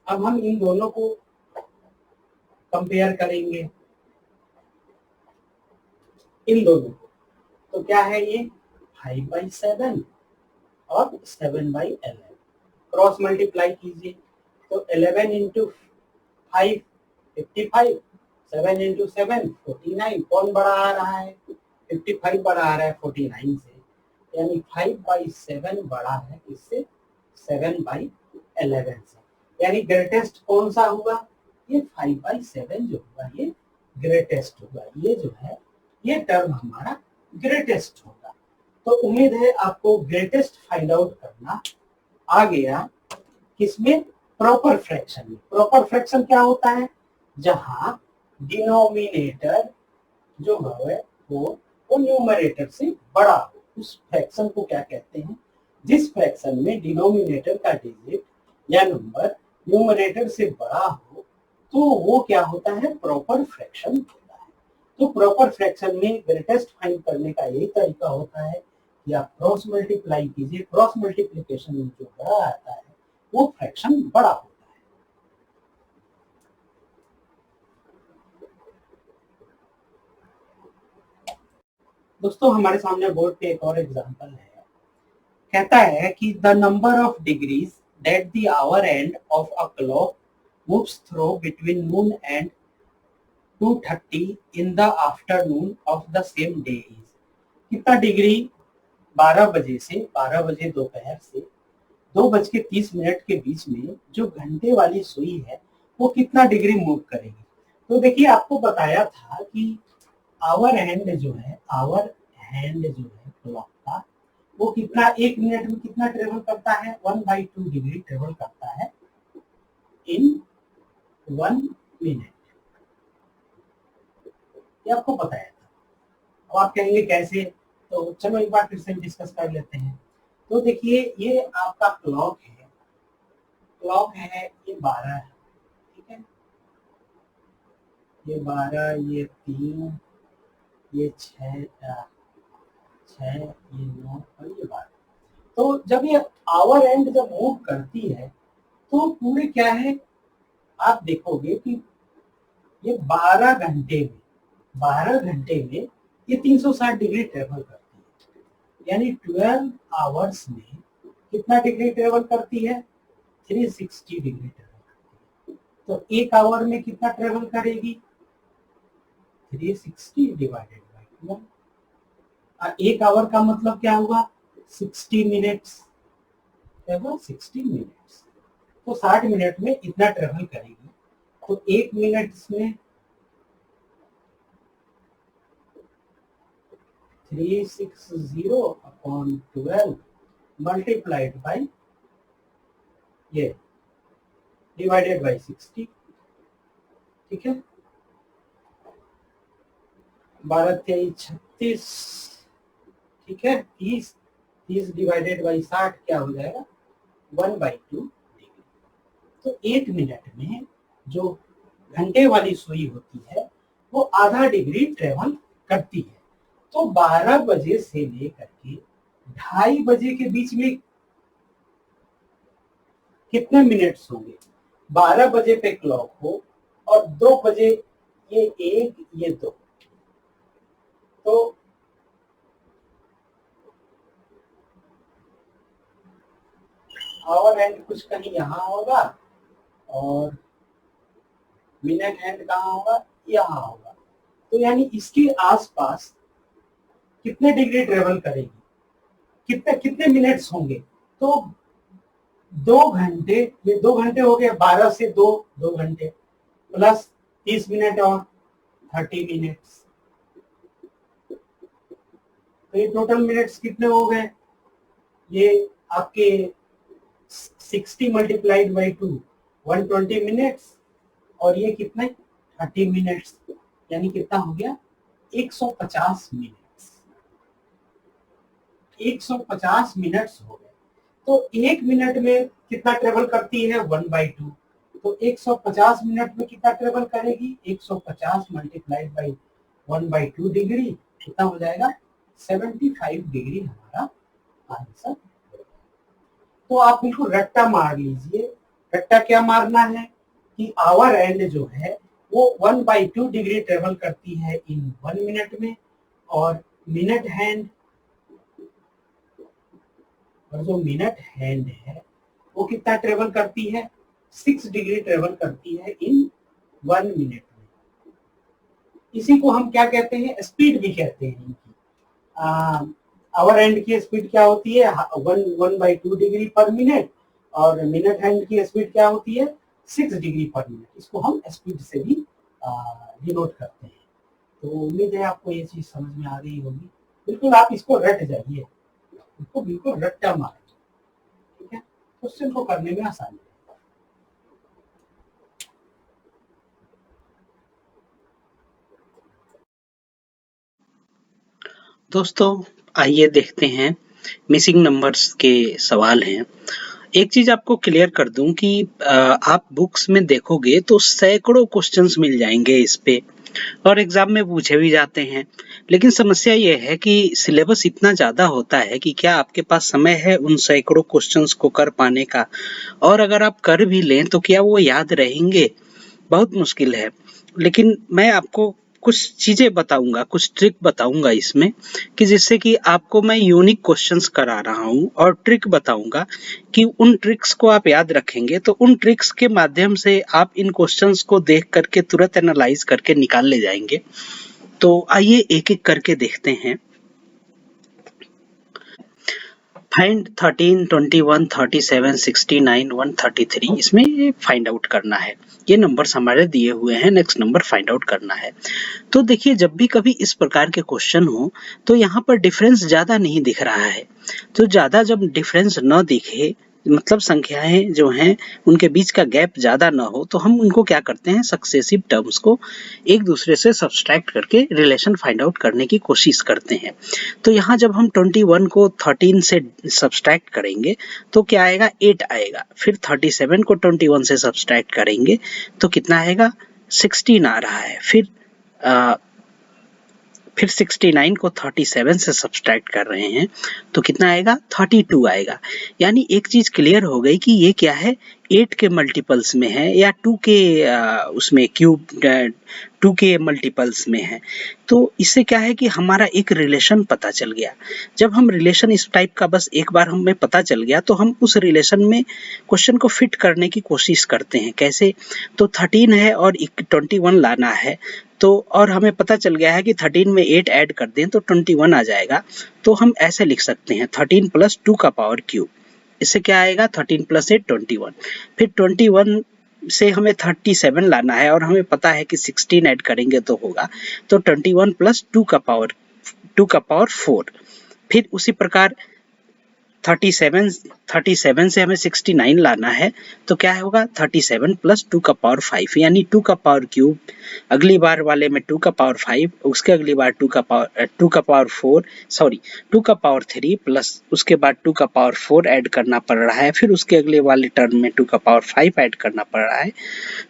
Speaker 1: अब हम इन दोनों को कंपेयर करेंगे, इन दोनों को, तो क्या है ये 5/7 और 7/11 क्रॉस मल्टीप्लाई कीजिए तो 11 इंटू 5 55, 7 इंटू 7 49। कौन बड़ा आ रहा है, 55 बड़ा आ रहा है 49 से, यानी 5/7 बड़ा है इससे 7/11 से, यानी ग्रेटेस्ट कौन सा हुआ, ये 5/7 जो हुआ ये ग्रेटेस्ट हुआ। ये जो है ये टर्म हमारा ग्रेटेस्ट होगा। तो उम्मीद है आपको ग्रेटेस्ट फाइंड आउट करना आ गया। किसमें? प्रॉपर फ्रैक्शन में। प्रॉपर फ्रैक्शन क्या होता है? जहां डिनोमिनेटर जो है वो न्यूमरेटर से बड़ा हो, उस फ्रैक्शन को क्या कहते हैं? जिस फ्रैक्शन में डिनोमिनेटर का डिजिट या नंबर न्यूमरेटर से बड़ा हो तो वो क्या होता है? प्रॉपर फ्रैक्शन होता है। तो प्रॉपर फ्रैक्शन में ग्रेटेस्ट फाइंड करने का यही तरीका होता है कि आप क्रॉस मल्टीप्लाई कीजिए। क्रॉस मल्टीप्लिकेशन में जो बड़ा आता है वो फ्रैक्शन बड़ा होता है। दोस्तों हमारे सामने बोर्ड पे एक और एग्जांपल है। कहता है कि the number of degrees that the our end of a clock moves through between Noon and 2:30 in the afternoon of the same day is. कितना डिग्री 12 बजे से 12 बजे दोपहर से 2:30 के बीच में जो घंटे वाली सुई है वो कितना डिग्री मूव करेगी? तो देखिए आपको बताया था कि आवर हैंड जो है, आवर हैंड जो है क्लॉक का, वो कितना 1 मिनट में कितना ट्रेवल करता है? 1/2 डिग्री ट्रेवल करता है इन 1 मिनट। ये आपको बताया था। अब आप कहेंगे कैसे? तो चलो एक बार फिर से डिस्कस कर लेते हैं। तो देखिए ये आपका क्लॉक है, क्लॉक है ये 12 है, ठीक है, ये 12, ये 3, ये 6, ये 9 और ये 12। तो जब ये आवर एंड जब मूव करती है तो पूरे क्या है, आप देखोगे कि ये 12 घंटे में ये 360 डिग्री ट्रेवल करती है। यानी 12 आवर्स में कितना डिग्री ट्रेवल करती है? 360 डिग्री ट्रेवल करती है। तो 1 आवर में कितना ट्रेवल करेगी? 360 डिवाइडेड बाई 12। 1 आवर का मतलब क्या हुआ? 60 मिनट्स। 60 मिनट्स तो 60 मिनट में इतना ट्रेवल करेगी। तो 1 मिनट में 360 अपॉन 12 मल्टीप्लाइड बाई ये डिवाइडेड बाई 60। ठीक है, 12 23 36, ठीक है, 30 डिवाइडेड बाई 60 क्या हो जाएगा? 1/2 डिग्री। तो 1 मिनट में जो घंटे वाली सुई होती है वो आधा डिग्री ट्रेवल करती है। तो 12 बजे से लेकर के 2:30 के बीच में कितने मिनट्स होंगे? 12 बजे पे क्लॉक हो और 2 बजे, ये 1 ये 2, तो आवर हैंड कुछ कहीं यहाँ होगा और मिनट हैंड कहाँ होगा? यहाँ होगा। तो यानी इसके आसपास कितने डिग्री ट्रेवल करेगी? कितने कितने मिनट्स होंगे? तो 2 घंटे, ये 2 घंटे हो गए, 12 से 2, 2 घंटे प्लस 30 मिनट और 30 मिनट्स। तो ये टोटल मिनट्स कितने हो गए? ये आपके 60 मल्टीप्लाइड बाई 2 120 मिनट्स और ये कितने? 30 मिनट्स। यानी कितना हो गया? 150 मिनट्स। 150 मिनट्स हो गए। तो 1 मिनट में कितना ट्रेवल करती है? 1/2। तो 150 मिनट में कितना ट्रेवल करेगी? 150 मल्टीप्लाइड बाई 1/2 डिग्री कितना हो जाएगा? 75 डिग्री हमारा आंसर। तो आप बिल्कुल रट्टा मार लीजिए। रट्टा क्या मारना है कि आवर एंड जो है वो 1/2 डिग्री ट्रेवल करती है इन 1 मिनट में, और मिनट हैंड, और जो मिनट हैंड है वो कितना ट्रेवल करती है? 6 डिग्री ट्रेवल करती है इन 1 मिनट में। इसी को हम क्या कहते हैं? स्पीड भी कहते हैं इनकी। आवर हैंड की स्पीड क्या होती है? 1/2 डिग्री पर मिनट, और मिनट हैंड की स्पीड क्या होती है? 6 डिग्री पर मिनट। इसको हम स्पीड से भी डिनोट करते हैं। तो उम्मीद है आपको ये चीज समझ में आ गई होगी। बिल्कुल आप इसको रट जाइए, इसको बिल्कुल रट्टा मारे, ठीक है, क्वेश्चन को करने में आसानी।
Speaker 2: दोस्तों आइए देखते हैं मिसिंग नंबर्स के सवाल हैं। एक चीज आपको क्लियर कर दूं कि आप बुक्स में देखोगे तो सैकड़ों क्वेश्चंस मिल जाएंगे इस पे और एग्जाम में पूछे भी जाते हैं। लेकिन समस्या ये है कि सिलेबस इतना ज्यादा होता है कि क्या आपके पास समय है उन सैकड़ों क्वेश्चंस को कर पाने का, और अगर आप कर भी लें तो क्या वो याद रहेंगे, बहुत मुश्किल है। लेकिन मैं आपको कुछ चीजें बताऊंगा, कुछ ट्रिक बताऊंगा इसमें कि जिससे कि आपको मैं यूनिक क्वेश्चंस करा रहा हूं और ट्रिक बताऊंगा कि उन ट्रिक्स को आप याद रखेंगे तो उन ट्रिक्स के माध्यम से आप इन क्वेश्चंस को देख करके तुरंत एनालाइज करके निकाल ले जाएंगे। तो आइए एक एक करके देखते हैं। फाइंड 13, 21, 37, 69, 133, इसमें फाइंड आउट करना है। ये नंबर्स हमारे दिए हुए हैं, नेक्स्ट नंबर फाइंड आउट करना है। तो देखिए जब भी कभी इस प्रकार के क्वेश्चन हो तो यहाँ पर डिफरेंस ज्यादा नहीं दिख रहा है। तो ज्यादा जब डिफरेंस न दिखे, मतलब संख्याएं जो हैं उनके बीच का गैप ज्यादा ना हो, तो हम उनको क्या करते हैं, सक्सेसिव टर्म्स को एक दूसरे से सब्सट्रैक्ट करके रिलेशन फाइंड आउट करने की कोशिश करते हैं। तो यहाँ जब हम 21 को 13 से सब्सट्रैक्ट करेंगे तो क्या आएगा, 8 आएगा। फिर 37 को 21 से सब्सट्रैक्ट करेंगे तो कितना आएगा, 16 आ रहा है। फिर 69 को 37 से सब्सट्रैक्ट कर रहे हैं तो कितना आएगा, 32 आएगा। यानी एक चीज क्लियर हो गई कि ये क्या है, 8 के मल्टीपल्स में है या 2 के उसमें क्यूब 2 के मल्टीपल्स में है। तो इससे क्या है कि हमारा एक रिलेशन पता चल गया। जब हम रिलेशन इस टाइप का बस एक बार हमें पता चल गया तो हम उस रिलेशन में क्वेश्चन को फिट करने की कोशिश करते हैं। कैसे, तो 13 है और 21 लाना है, तो और हमें पता चल गया है कि 13 में 8 ऐड कर दें तो 21 आ जाएगा। तो हम ऐसे लिख सकते हैं 13 प्लस 2 का पावर क्यूब। इससे क्या आएगा, 13 प्लस 8 21। फिर 21 से हमें 37 लाना है और हमें पता है कि 16 ऐड करेंगे तो होगा, तो 21 प्लस 2 का पावर 4। फिर उसी प्रकार 37 से हमें 69 लाना है तो क्या होगा, 37 प्लस 2 का पावर 5, यानी 2 का पावर क्यूब। अगली बार वाले में 2 का पावर 5, उसके अगली बार 2 का पावर 4, सॉरी 2 का पावर 3 प्लस उसके बाद 2 का पावर 4 ऐड करना पड़ रहा है। फिर उसके अगले वाले टर्म में 2 का पावर 5 ऐड करना पड़ रहा है।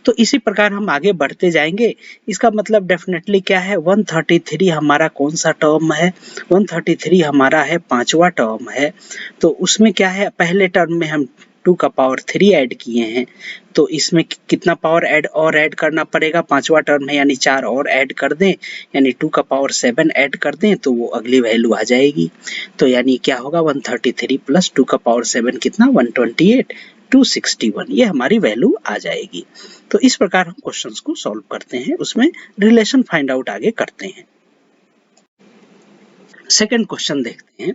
Speaker 2: तो इसी प्रकार हम आगे बढ़ते जाएंगे। इसका मतलब डेफिनेटली क्या है, 133 हमारा कौन सा टर्म है, 133 हमारा है पांचवा टर्म है। तो उसमें क्या है, पहले टर्म में हम 2 का पावर 3 ऐड किए हैं, तो इसमें कितना पावर ऐड करना पड़ेगा, पांचवा टर्म है यानी 4 और ऐड कर दें, यानी 2 का पावर 7 ऐड कर दें तो वो अगली वैल्यू आ जाएगी। तो यानी क्या होगा, 133 प्लस 2 का पावर 7 कितना, 128, 261, ये हमारी वैल्यू आ जाएगी। तो इस प्रकार हम क्वेश्चंस को सॉल्व करते हैं, उसमें रिलेशन फाइंड आउट आगे करते हैं। सेकंड क्वेश्चन देखते हैं।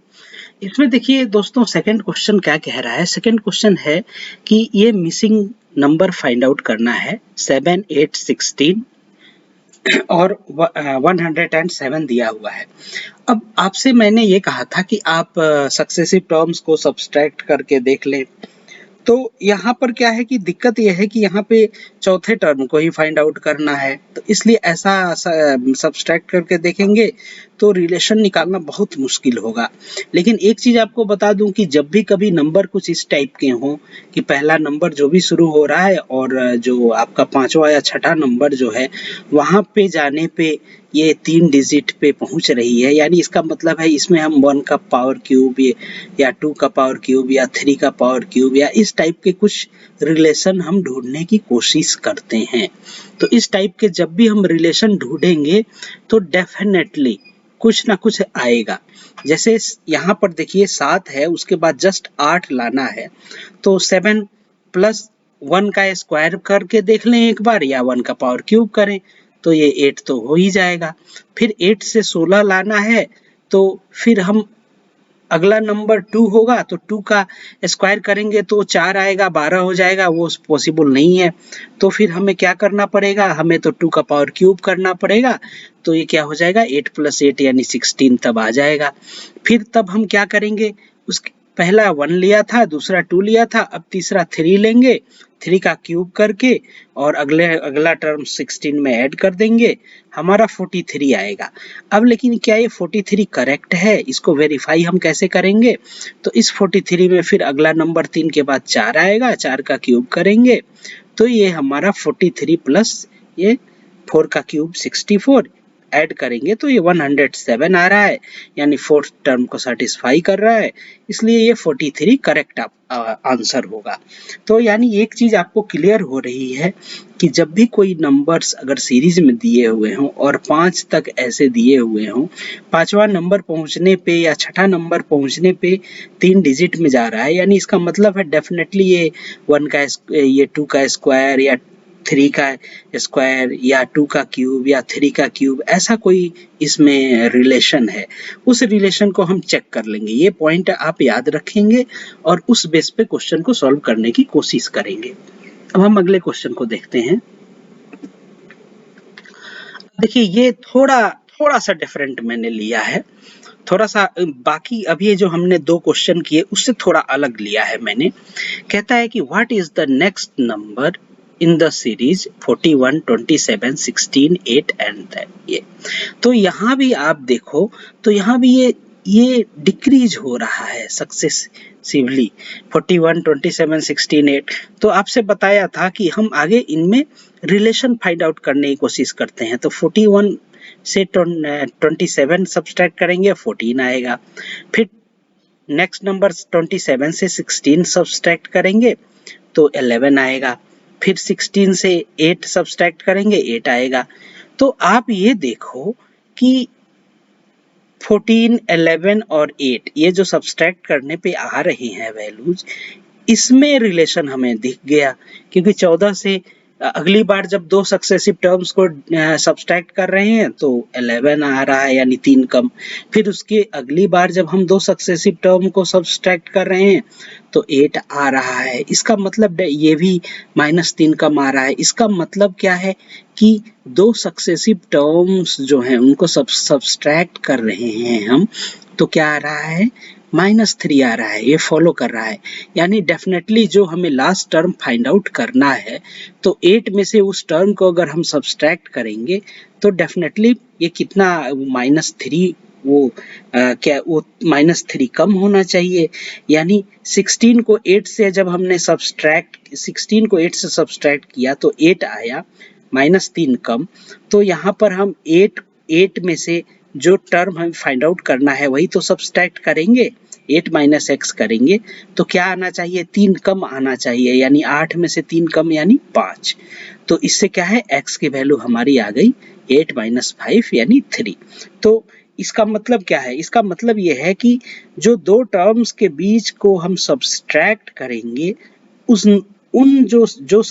Speaker 2: इसमें देखिए दोस्तों सेकंड क्वेश्चन क्या कह रहा है। सेकंड क्वेश्चन है कि ये मिसिंग नंबर फाइंड आउट करना है, 7, 8, 16 और 107 दिया हुआ है। अब आपसे मैंने ये कहा था कि आप सक्सेसिव टर्म्स को सब्सट्रैक्ट करके देख लें। तो यहाँ पर क्या है कि दिक्कत यह है कि यहाँ पे चौथे टर्म को ही फाइंड आउट करना है, तो इसलिए ऐसा सब्सट्रैक्ट करके देखेंगे तो रिलेशन निकालना बहुत मुश्किल होगा। लेकिन एक चीज आपको बता दूं कि जब भी कभी नंबर कुछ इस टाइप के हों कि पहला नंबर जो भी शुरू हो रहा है और जो आपका पांचवा या छठा नंबर जो है वहां पे जाने पे ये 3 डिजिट पे पहुंच रही है, यानी इसका मतलब है इसमें हम 1 का पावर क्यूब या 2 का पावर क्यूब या 3 का पावर क्यूब या इस टाइप के कुछ रिलेशन हम ढूंढने की कोशिश करते हैं। तो इस टाइप के जब भी हम रिलेशन ढूंढेंगे तो डेफिनेटली कुछ ना कुछ आएगा। जैसे यहाँ पर देखिए 7 है, उसके बाद जस्ट 8 लाना है, तो 7 प्लस 1 का स्क्वायर करके देख लें एक बार, या 1 का पावर क्यूब करें तो ये 8 तो हो ही जाएगा। फिर 8 से 16 लाना है तो फिर हम अगला नंबर 2 होगा तो 2 का स्क्वायर करेंगे तो 4 आएगा, 12 हो जाएगा, वो पॉसिबल नहीं है। तो फिर हमें क्या करना पड़ेगा, हमें तो 2 का पावर क्यूब करना पड़ेगा। तो ये क्या हो जाएगा, 8 + 8 यानी 16 तब आ जाएगा। फिर तब हम क्या करेंगे, उस पहला 1 लिया था, दूसरा 2 लिया था, अब तीसरा 3 लेंगे, 3 का क्यूब करके और अगला टर्म 16 में ऐड कर देंगे, हमारा 43 आएगा। अब लेकिन क्या ये 43 करेक्ट है, इसको वेरीफाई हम कैसे करेंगे, तो इस 43 में फिर अगला नंबर 3 के बाद 4 आएगा, 4 का क्यूब करेंगे तो ये हमारा 43 प्लस ये 4 का क्यूब 64 ऐड करेंगे तो ये 107 आ रहा है, यानी फोर्थ टर्म को सेटिस्फाई कर रहा है, इसलिए ये 43 करेक्ट आंसर होगा। तो यानी एक चीज आपको क्लियर हो रही है कि जब भी कोई नंबर्स अगर सीरीज में दिए हुए हों और 5 तक ऐसे दिए हुए हों, 5वां नंबर पहुंचने पे या छठा नंबर पहुंचने पे 3 डिजिट में जा रहा है, यानी इसका मतलब है डेफिनेटली ये 2 का स्क्वायर या 3 का स्क्वायर या 2 का क्यूब या 3 का क्यूब, ऐसा कोई इसमें रिलेशन है। उस रिलेशन को हम चेक कर लेंगे, ये पॉइंट आप याद रखेंगे और उस बेस पे क्वेश्चन को सॉल्व करने की कोशिश करेंगे। अब हम अगले क्वेश्चन को देखते हैं। देखिए ये थोड़ा सा डिफरेंट मैंने लिया है, थोड़ा सा बाकी अब ये जो हमने 2 क्वेश्चन किए उससे थोड़ा अलग लिया है मैंने। कहता है कि what is the next number in the series 41, 27, 16, 8 and ये। तो यहाँ भी आप देखो तो यहाँ भी ये डिक्रीज हो रहा है सक्सेसिवली 41, 27, 16, 8। तो आपसे बताया था कि हम आगे इनमें रिलेशन फाइंड आउट करने की कोशिश करते हैं। तो 41 से 27 सब्सट्रैक्ट करेंगे 14 आएगा, फिर नेक्स्ट नंबर 27 से 16 सब्सट्रैक्ट करेंगे तो 11 आएगा, फिर 16 से 8 सब्सट्रैक्ट करेंगे 8 आएगा। तो आप ये देखो कि 14, 11 और 8 ये जो सब्सट्रैक्ट करने पे आ रही हैं वैल्यूज, इसमें रिलेशन हमें दिख गया, क्योंकि 14 से अगली बार जब 2 सक्सेसिव टर्म्स को सब्सट्रैक्ट कर रहे हैं तो 11 आ रहा है, यानी 3 कम। फिर उसके अगली बार जब हम 2 सक्सेसिव टर्म को सब्सट्रैक्ट कर रहे हैं तो 8 आ रहा है, इसका मतलब ये भी -3 कम आ रहा है। इसका मतलब क्या है कि 2 सक्सेसिव टर्म्स जो हैं उनको सब्सट्रैक्ट कर रहे हैं हम, तो क्या आ रहा है, -3 आ रहा है, ये फॉलो कर रहा है। यानी डेफिनेटली जो हमें लास्ट टर्म फाइंड आउट करना है, तो 8 में से उस टर्म को अगर हम सब्सट्रैक्ट करेंगे तो डेफिनेटली ये कितना -3 वो क्या वो -3 कम होना चाहिए। यानी 16 को 8 से जब हमने 16 को 8 से सब्सट्रैक्ट किया तो 8 आया, -3 कम। तो यहाँ पर हम 8 में से जो टर्म हमें फाइंड आउट करना है वही तो सब्सट्रैक्ट करेंगे, 8 - x करेंगे तो क्या आना चाहिए, 3 कम आना चाहिए, यानी 8 में से 3 कम यानी 5। तो इससे क्या है, x की वैल्यू हमारी आ गई 8 - 5 यानी 3। तो इसका मतलब क्या है, इसका मतलब ये है कि जो 2 टर्म्स के बीच को हम सब्सट्रैक्ट करेंगे, उन जो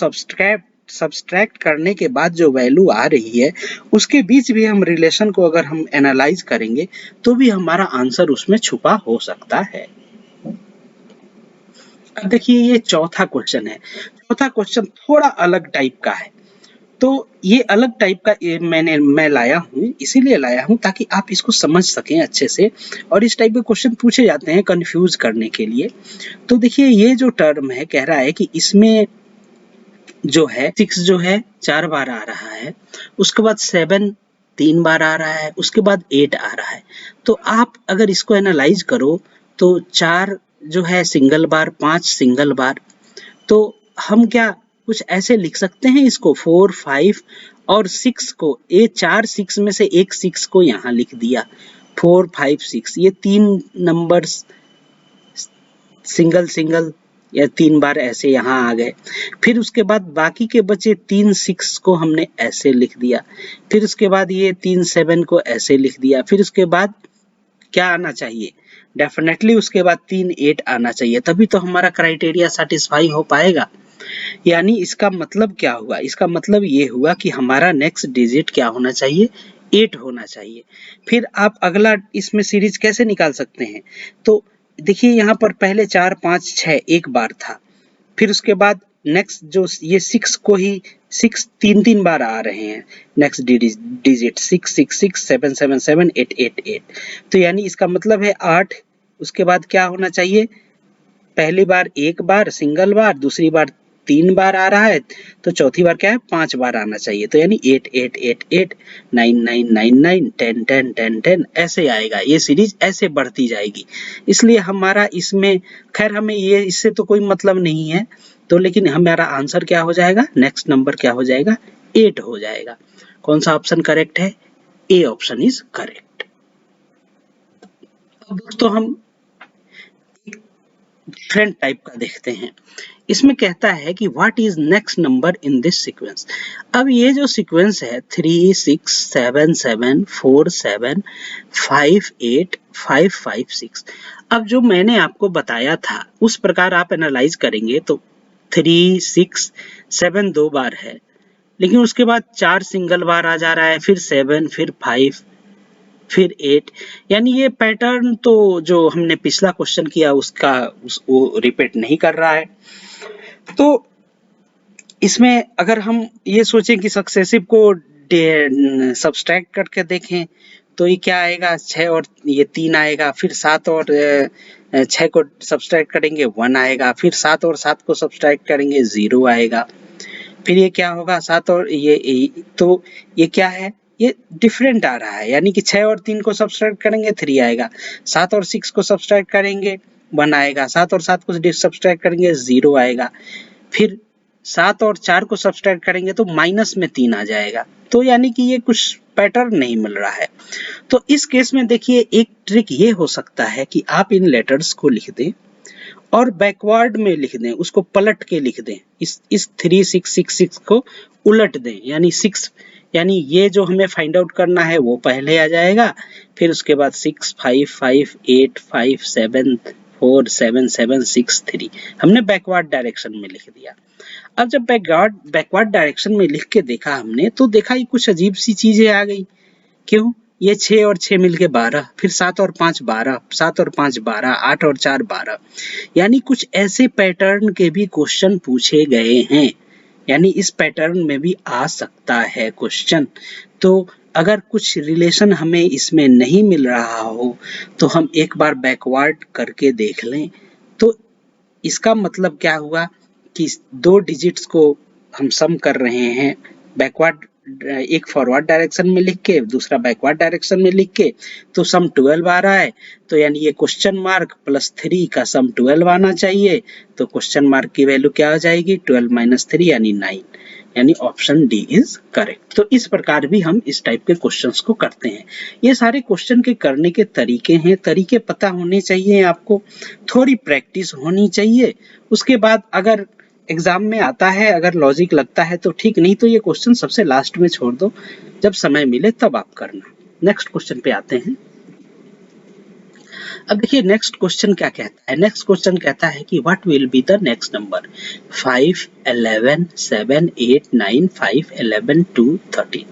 Speaker 2: सब्सट्रैक्ट करने के बाद जो वैल्यू आ रही है उसके बीच भी हम रिलेशन को अगर हम एनालाइज करेंगे तो भी हमारा आंसर उसमें छुपा हो सकता है। अब देखिए ये चौथा क्वेश्चन है। चौथा क्वेश्चन थोड़ा अलग टाइप का है, तो ये अलग टाइप का मैं लाया हूँ, इसीलिए लाया हूँ ताकि आप इसको समझ सकें अच्छे से, और इस टाइप के क्वेश्चन पूछे जाते हैं कंफ्यूज करने के लिए। तो देखिए ये जो टर्म है कह रहा है कि इसमें जो है 6 जो है 4 बार आ रहा है, उसके बाद 7 3 बार आ रहा है, उसके बाद 8 आ रहा है। तो आप अगर इसको एनालाइज करो तो 4 जो है सिंगल बार, 5 सिंगल बार, तो हम क्या कुछ ऐसे लिख सकते हैं इसको 4, 5 और 6 को, ये 4 6 में से एक 6 को यहाँ लिख दिया, 4, 5, 6 ये 3 नंबर्स सिंगल सिंगल या 3 बार ऐसे यहाँ आ गए। फिर उसके बाद बाकी के बचे 3 6 को हमने ऐसे लिख दिया, फिर उसके बाद ये 3 7 को ऐसे लिख दिया, फिर उसके बाद क्या आना चाहिए, डेफिनेटली उसके बाद 3 8 आना चाहिए, तभी तो हमारा क्राइटेरिया सेटिस्फाई हो पाएगा। यानी इसका मतलब क्या हुआ, इसका मतलब ये हुआ कि हमारा नेक्स्ट डिजिट क्या होना चाहिए, 8 होना चाहिए। फिर आप अगला इसमें सीरीज कैसे निकाल सकते हैं, तो देखिए यहाँ पर पहले 4 5 6 एक बार था, फिर उसके बाद नेक्स्ट जो ये 6 को ही 6 3 बार आ रहे हैं, नेक्स्ट डिजिट 6 6 6 7 7 7 8 8 8, तो यानी इसका मतलब है 8। उसके बाद क्या होना चाहिए, पहली बार एक बार सिंगल बार, दूसरी बार 3 बार आ रहा है, तो चौथी बार क्या है 5 बार आना चाहिए, तो यानी 8 8 8 8 9 9 9 9 10 10 10 10 ऐसे आएगा, ये सीरीज ऐसे बढ़ती जाएगी। इसलिए हमारा इसमें, खैर हमें ये इससे तो कोई मतलब नहीं है, तो लेकिन हमारा आंसर क्या हो जाएगा, नेक्स्ट नंबर क्या हो जाएगा, 8 हो जाएगा। कौन सा ऑप्शन करेक्ट है, ए ऑप्शन इज करेक्ट। अब दोस्तों हम डिफरेंट टाइप का देखते हैं। इसमें कहता है कि what is next number in this sequence. अब ये जो सीक्वेंस है 3 6 7 7 4 7 5 8 5 5 6, अब जो मैंने आपको बताया था उस प्रकार आप एनालाइज करेंगे तो 3 6 7 दो बार है, लेकिन उसके बाद 4 सिंगल बार आ जा रहा है, फिर 7 फिर 5 फिर 8, यानी ये पैटर्न तो जो हमने पिछला क्वेश्चन किया उसका वो रिपीट नहीं कर रहा है। तो इसमें अगर हम ये सोचें कि सक्सेसिव को सब्सट्रैक्ट करके देखें तो ये क्या आएगा, 6 और ये 3 आएगा, फिर 7 और 6 को सब्सट्रैक्ट करेंगे 1 आएगा, फिर 7 और 7 को सब्सट्रैक्ट करेंगे 0 आएगा, फिर ये क्या होगा 7 और ये तो ये क्या है, ये डिफरेंट आ रहा है, यानी कि 6 और 3 को सब्सट्रैक्ट करेंगे 3 आएगा, 7 और 6 को सब्सट्रैक्ट करेंगे 1 आएगा, 7 और 7 को सब्सट्रैक्ट करेंगे 0 आएगा, फिर 7 और 4 को सब्सट्रैक्ट करेंगे तो माइनस में 3 आ जाएगा, तो यानी कि ये कुछ पैटर्न नहीं मिल रहा है। तो इस केस में देखिए एक ट्रिक ये हो सकता है कि आप इन लेटर्स को लिख दें और बैकवर्ड में लिख दें, उसको पलट के लिख दें, इस 3 6 6 6 को उलट दें, यानी 6, यानी ये जो हमें फाइंड आउट करना है वो पहले आ जाएगा, फिर उसके बाद 6 5 5 8 5 7 4 7 7 6 3 हमने बैकवर्ड डायरेक्शन में लिख दिया। अब जब बैकवर्ड डायरेक्शन में लिख के देखा हमने तो देखा ये कुछ अजीब सी चीजें आ गई। क्यों, ये 6 और 6 मिलके 12, फिर 7 और 5 12, 7 और 5 12, 8 और 4 12, यानी कुछ ऐसे पैटर्न के भी क्वेश्चन पूछे गए हैं, यानी इस पैटर्न में भी आ सकता है क्वेश्चन। तो अगर कुछ रिलेशन हमें इसमें नहीं मिल रहा हो तो हम एक बार बैकवर्ड करके देख लें, तो इसका मतलब क्या हुआ कि 2 डिजिट्स को हम सम कर रहे हैं बैकवर्ड, एक फॉरवर्ड डायरेक्शन में लिख के दूसरा बैकवर्ड डायरेक्शन में लिख के, तो सम 12 आ रहा है, तो यानी ये क्वेश्चन मार्क प्लस 3 का सम 12 आना चाहिए, तो क्वेश्चन मार्क की वैल्यू क्या हो जाएगी 12 माइनस 3 यानी 9, यानी ऑप्शन डी इज करेक्ट। तो इस प्रकार भी हम इस टाइप के क्वेश्चंस को करते हैं। ये सारे क्वेश्चन के करने के तरीके हैं, तरीके पता होने चाहिए आपको, थोड़ी प्रैक्टिस होनी चाहिए, उसके बाद अगर एग्जाम में आता है अगर लॉजिक लगता है तो ठीक, नहीं तो ये क्वेश्चन सबसे लास्ट में छोड़ दो, जब समय मिले तब आप करना। नेक्स्ट क्वेश्चन पे आते हैं। अब देखिए नेक्स्ट क्वेश्चन क्या कहता है, नेक्स्ट क्वेश्चन कहता है कि what will be the next number 5 11 7 8 9 5 11 2 13।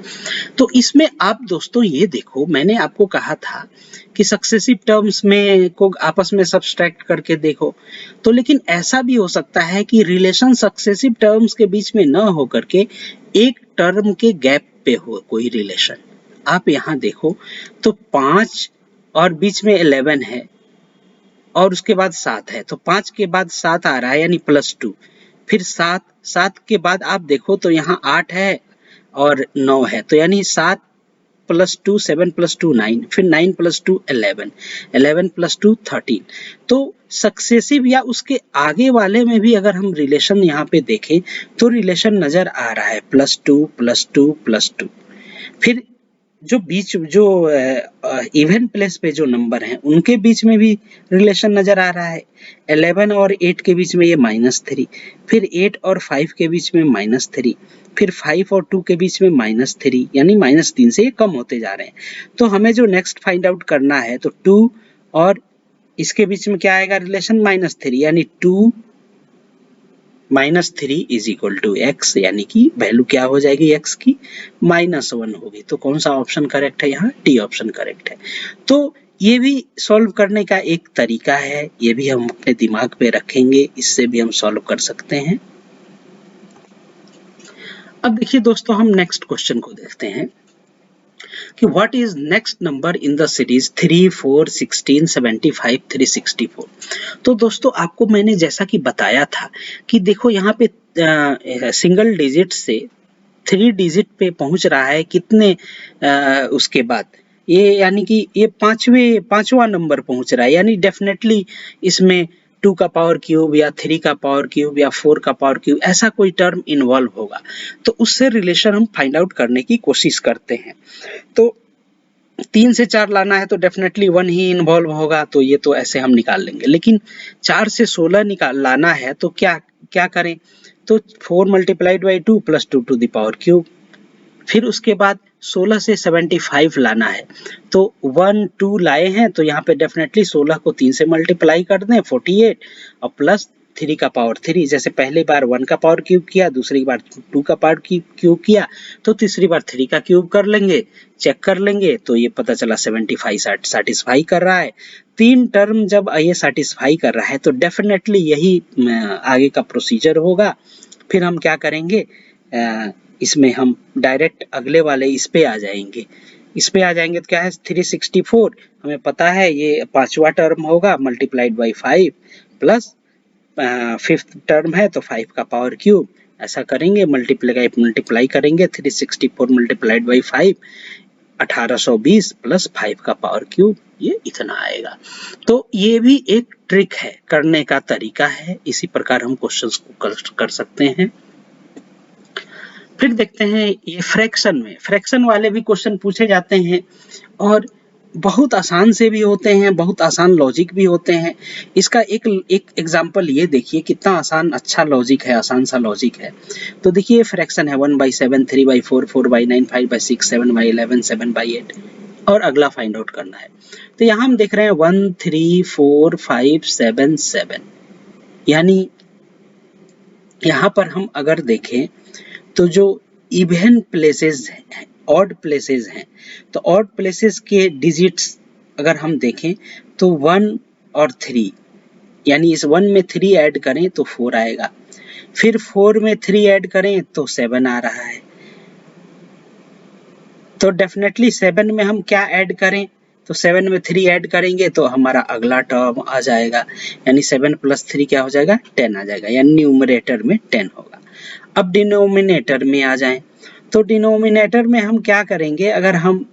Speaker 2: तो इसमें आप दोस्तों ये देखो, मैंने आपको कहा था कि सक्सेसिव टर्म्स में को आपस में सब्सट्रैक्ट करके देखो, तो लेकिन ऐसा भी हो सकता है कि रिलेशन सक्सेसिव टर्म्स के बीच में न हो करके एक टर्म के गैप पे हो कोई रिलेशन। आप यहाँ देखो तो 5 और बीच में 11 है और उसके बाद 7 है, तो 5 के बाद 7 आ रहा है यानी +2, फिर 7 के बाद आप देखो तो यहाँ 8 है और 9 है, तो यानी 7 + 2 7 + 2 9, फिर 9 + 2 11, 11 + 2 13। तो सक्सेसिव या उसके आगे वाले में भी अगर हम रिलेशन यहाँ पे देखें तो रिलेशन नजर आ रहा है +2 +2 +2। फिर जो बीच जो इवन प्लेस पे जो नंबर हैं उनके बीच में भी रिलेशन नजर आ रहा है, 11 और 8 के बीच में ये -3, फिर 8 और 5 के बीच में -3, फिर 5 और 2 के बीच में -3, यानी -3 से ये कम होते जा रहे हैं। तो हमें जो नेक्स्ट फाइंड आउट करना है तो 2 और इसके बीच में क्या आएगा रिलेशन -3, यानी 2 -3 इज इक्वल टू x, यानी कि वैल्यू क्या हो जाएगी x की -1 होगी। तो कौन सा ऑप्शन करेक्ट है यहाँ? डी ऑप्शन करेक्ट है। तो ये भी सॉल्व करने का एक तरीका है, ये भी हम अपने दिमाग पे रखेंगे, इससे भी हम सॉल्व कर सकते हैं। अब देखिए दोस्तों, हम नेक्स्ट क्वेश्चन को देखते हैं कि what is next number in the series 3, 4, 16, 75, 364। तो दोस्तों आपको मैंने जैसा कि बताया था कि देखो यहाँ पे सिंगल डिजिट से 3 डिजिट पे पहुंच रहा है कितने उसके बाद, ये यानी कि ये पांचवा नंबर पहुंच रहा है, यानी डेफिनेटली इसमें 2 का पावर क्यूब या 3 का पावर क्यूब या 4 का पावर क्यूब ऐसा कोई टर्म इन्वॉल्व होगा। तो उससे रिलेशन हम फाइंड आउट करने की कोशिश करते हैं। तो 3 से 4 लाना है तो डेफिनेटली 1 ही इन्वॉल्व होगा, तो ये तो ऐसे हम निकाल लेंगे। लेकिन 4 से 16 लाना है तो क्या करें? तो 4 multiplied by 2 plus 2 to the power cube. फिर उसके बाद 16 से 75 लाना है तो 1, 2 लाए हैं तो यहाँ पे डेफिनेटली 16 को 3 से मल्टीप्लाई कर दें 48 और प्लस 3 का पावर 3। जैसे पहली बार 1 का पावर क्यूब किया, दूसरी बार 2 का पावर क्यूब किया, तो तीसरी बार 3 का क्यूब कर लेंगे, चेक कर लेंगे तो ये पता चला 75 सैटिस्फाई कर रहा है। 3 टर्म जब ये सैटिस्फाई कर रहा है तो डेफिनेटली यही आगे का प्रोसीजर होगा। फिर हम क्या करेंगे, इसमें हम डायरेक्ट अगले वाले इस पे आ जाएंगे। तो क्या है 364, हमें पता है ये पांचवा टर्म होगा multiplied by 5 plus fifth term है तो 5 का पावर क्यूब। ऐसा करेंगे, मल्टीप्लाई करेंगे 364 मल्टीप्लाइड बाई 5 1820 प्लस 5 का पावर क्यूब, ये इतना आएगा। तो ये भी एक ट्रिक है, करने का तरीका है। इसी प्रकार हम क्वेश्चंस को कर सकते हैं। फिर देखते हैं ये फ्रैक्शन वाले भी क्वेश्चन पूछे जाते हैं और बहुत आसान से भी होते हैं, बहुत आसान लॉजिक भी होते हैं। इसका एक एग्जांपल ये देखिए, कितना आसान अच्छा लॉजिक है, आसान सा लॉजिक है। तो देखिए फ्रैक्शन है 1/7, 3/4, 4/9, 5/6, 7/11, 7/8 और अगला फाइंड आउट करना है। तो यहाँ हम देख रहे हैं 1, 3, 4, 5, 7, 7, यानी यहाँ पर हम अगर देखें तो जो इवन प्लेसेस हैं, ऑड प्लेसेस हैं, तो ऑड प्लेसेस के डिजिट्स अगर हम देखें तो 1 और 3, यानी इस 1 में 3 ऐड करें तो 4 आएगा, फिर 4 में 3 ऐड करें तो 7 आ रहा है। तो डेफिनेटली 7 में हम क्या ऐड करें, तो 7 में 3 ऐड करेंगे तो हमारा अगला टर्म आ जाएगा, यानी 7 प्लस 3 क्या हो जाएगा, 10 आ जाएगा, यानी न्यूमरेटर में 10 होगा। अब डिनोमिनेटर में आ जाएं, तो डिनोमिनेटर में हम क्या करेंगे, अगर हम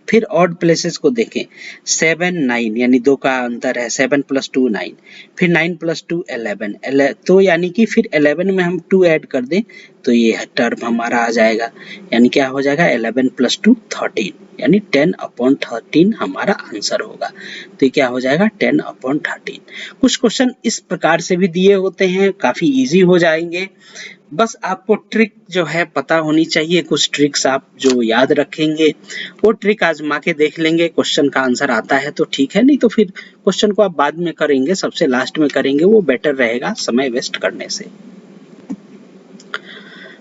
Speaker 2: फिर ऑड प्लेसेस को देखें 7, 9, यानी 2 का अंतर है, 7 + 2 9, फिर 9 + 2 11, तो यानी कि फिर 11 में हम 2 ऐड कर दें तो ये टर्म हमारा आ जाएगा, यानी क्या हो जाएगा 11 + 2 13, यानी 10/13 हमारा आंसर होगा। तो ये क्या हो जाएगा 10/13। कुछ क्वेश्चन इस प्रकार से भी दिए होते हैं, काफी इजी हो जाएंगे। बस आपको ट्रिक जो है पता होनी चाहिए, कुछ ट्रिक्स आप जो याद रखेंगे वो ट्रिक आजमा के देख लेंगे, क्वेश्चन का आंसर आता है तो ठीक है, नहीं तो फिर क्वेश्चन को आप बाद में करेंगे, सबसे लास्ट में करेंगे, वो बेटर रहेगा समय वेस्ट करने से।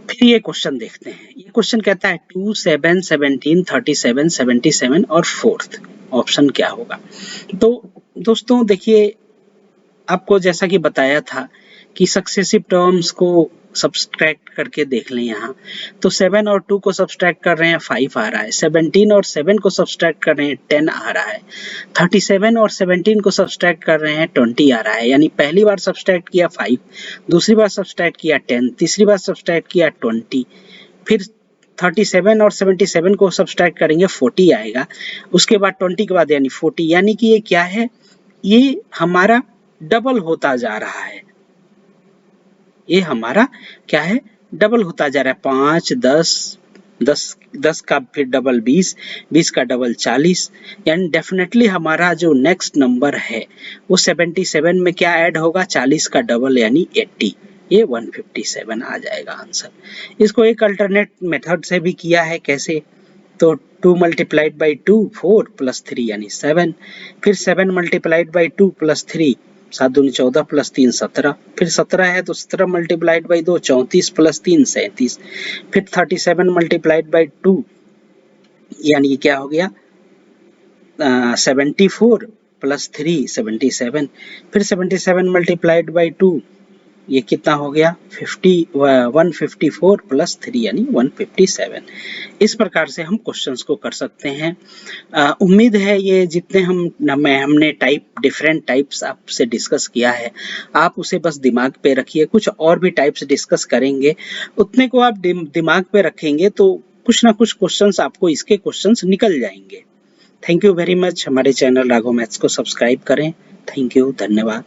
Speaker 2: फिर ये क्वेश्चन देखते हैं। ये क्वेश्चन कहता है 2, 7, 17, 37, 77 और 4th ऑप्शन क्या होगा। तो दोस्तों देखिए, आपको जैसा कि बताया था कि सक्सेसिव टर्म्स को सब्सट्रैक्ट करके देख लें। यहाँ तो 7 और 2 को सब्सट्रैक्ट कर रहे हैं 5 आ रहा है, 17 और 7 को सब्सट्रैक्ट कर रहे हैं 10 आ रहा है, 37 और 17 को सब्सट्रैक्ट कर रहे हैं 20 आ रहा है, यानी पहली बार सब्सट्रैक्ट किया 5, दूसरी बार सब्सट्रैक्ट किया 10, तीसरी बार सब्सट्रैक्ट किया 20, फिर 37 और 77 को सब्सट्रैक्ट करेंगे 40 आएगा, उसके बाद 20 के बाद यानी 40, यानी कि ये क्या है, ये हमारा डबल होता जा रहा है, ये हमारा क्या है, डबल होता जा रहा है। 5, 10 का फिर डबल 20, 20 का डबल 40, यानी डेफिनेटली हमारा जो नेक्स्ट नंबर है वो 77 में क्या ऐड होगा, 40 का डबल यानी 80, ये 157 आ जाएगा आंसर। इसको एक अल्टरनेट मेथड से भी किया है, कैसे, तो 2 × 2 4 + 3 यानी 7, फिर 7 × 2 + 3 7 दूनी 14 प्लस 3 17, फिर 17 है तो 17 मल्टीप्लाइड बाई 2 34 प्लस 3 37, फिर 37 मल्टीप्लाइड बाई 2 यानी क्या हो गया 74 प्लस 3 77, फिर 77 मल्टीप्लाइड बाई 2 ये कितना हो गया 154 प्लस 3 यानी 157। इस प्रकार से हम क्वेश्चंस को कर सकते हैं। उम्मीद है ये जितने हमने डिफरेंट टाइप्स आपसे डिस्कस किया है आप उसे बस दिमाग पे रखिए। कुछ और भी टाइप्स डिस्कस करेंगे, उतने को आप दिमाग पे रखेंगे तो कुछ ना कुछ क्वेश्चंस आपको इसके क्वेश्चंस निकल जाएंगे। Thank you very much. हमारे चैनल राघव मैथ्स को सब्सक्राइब करें। थैंक यू, धन्यवाद।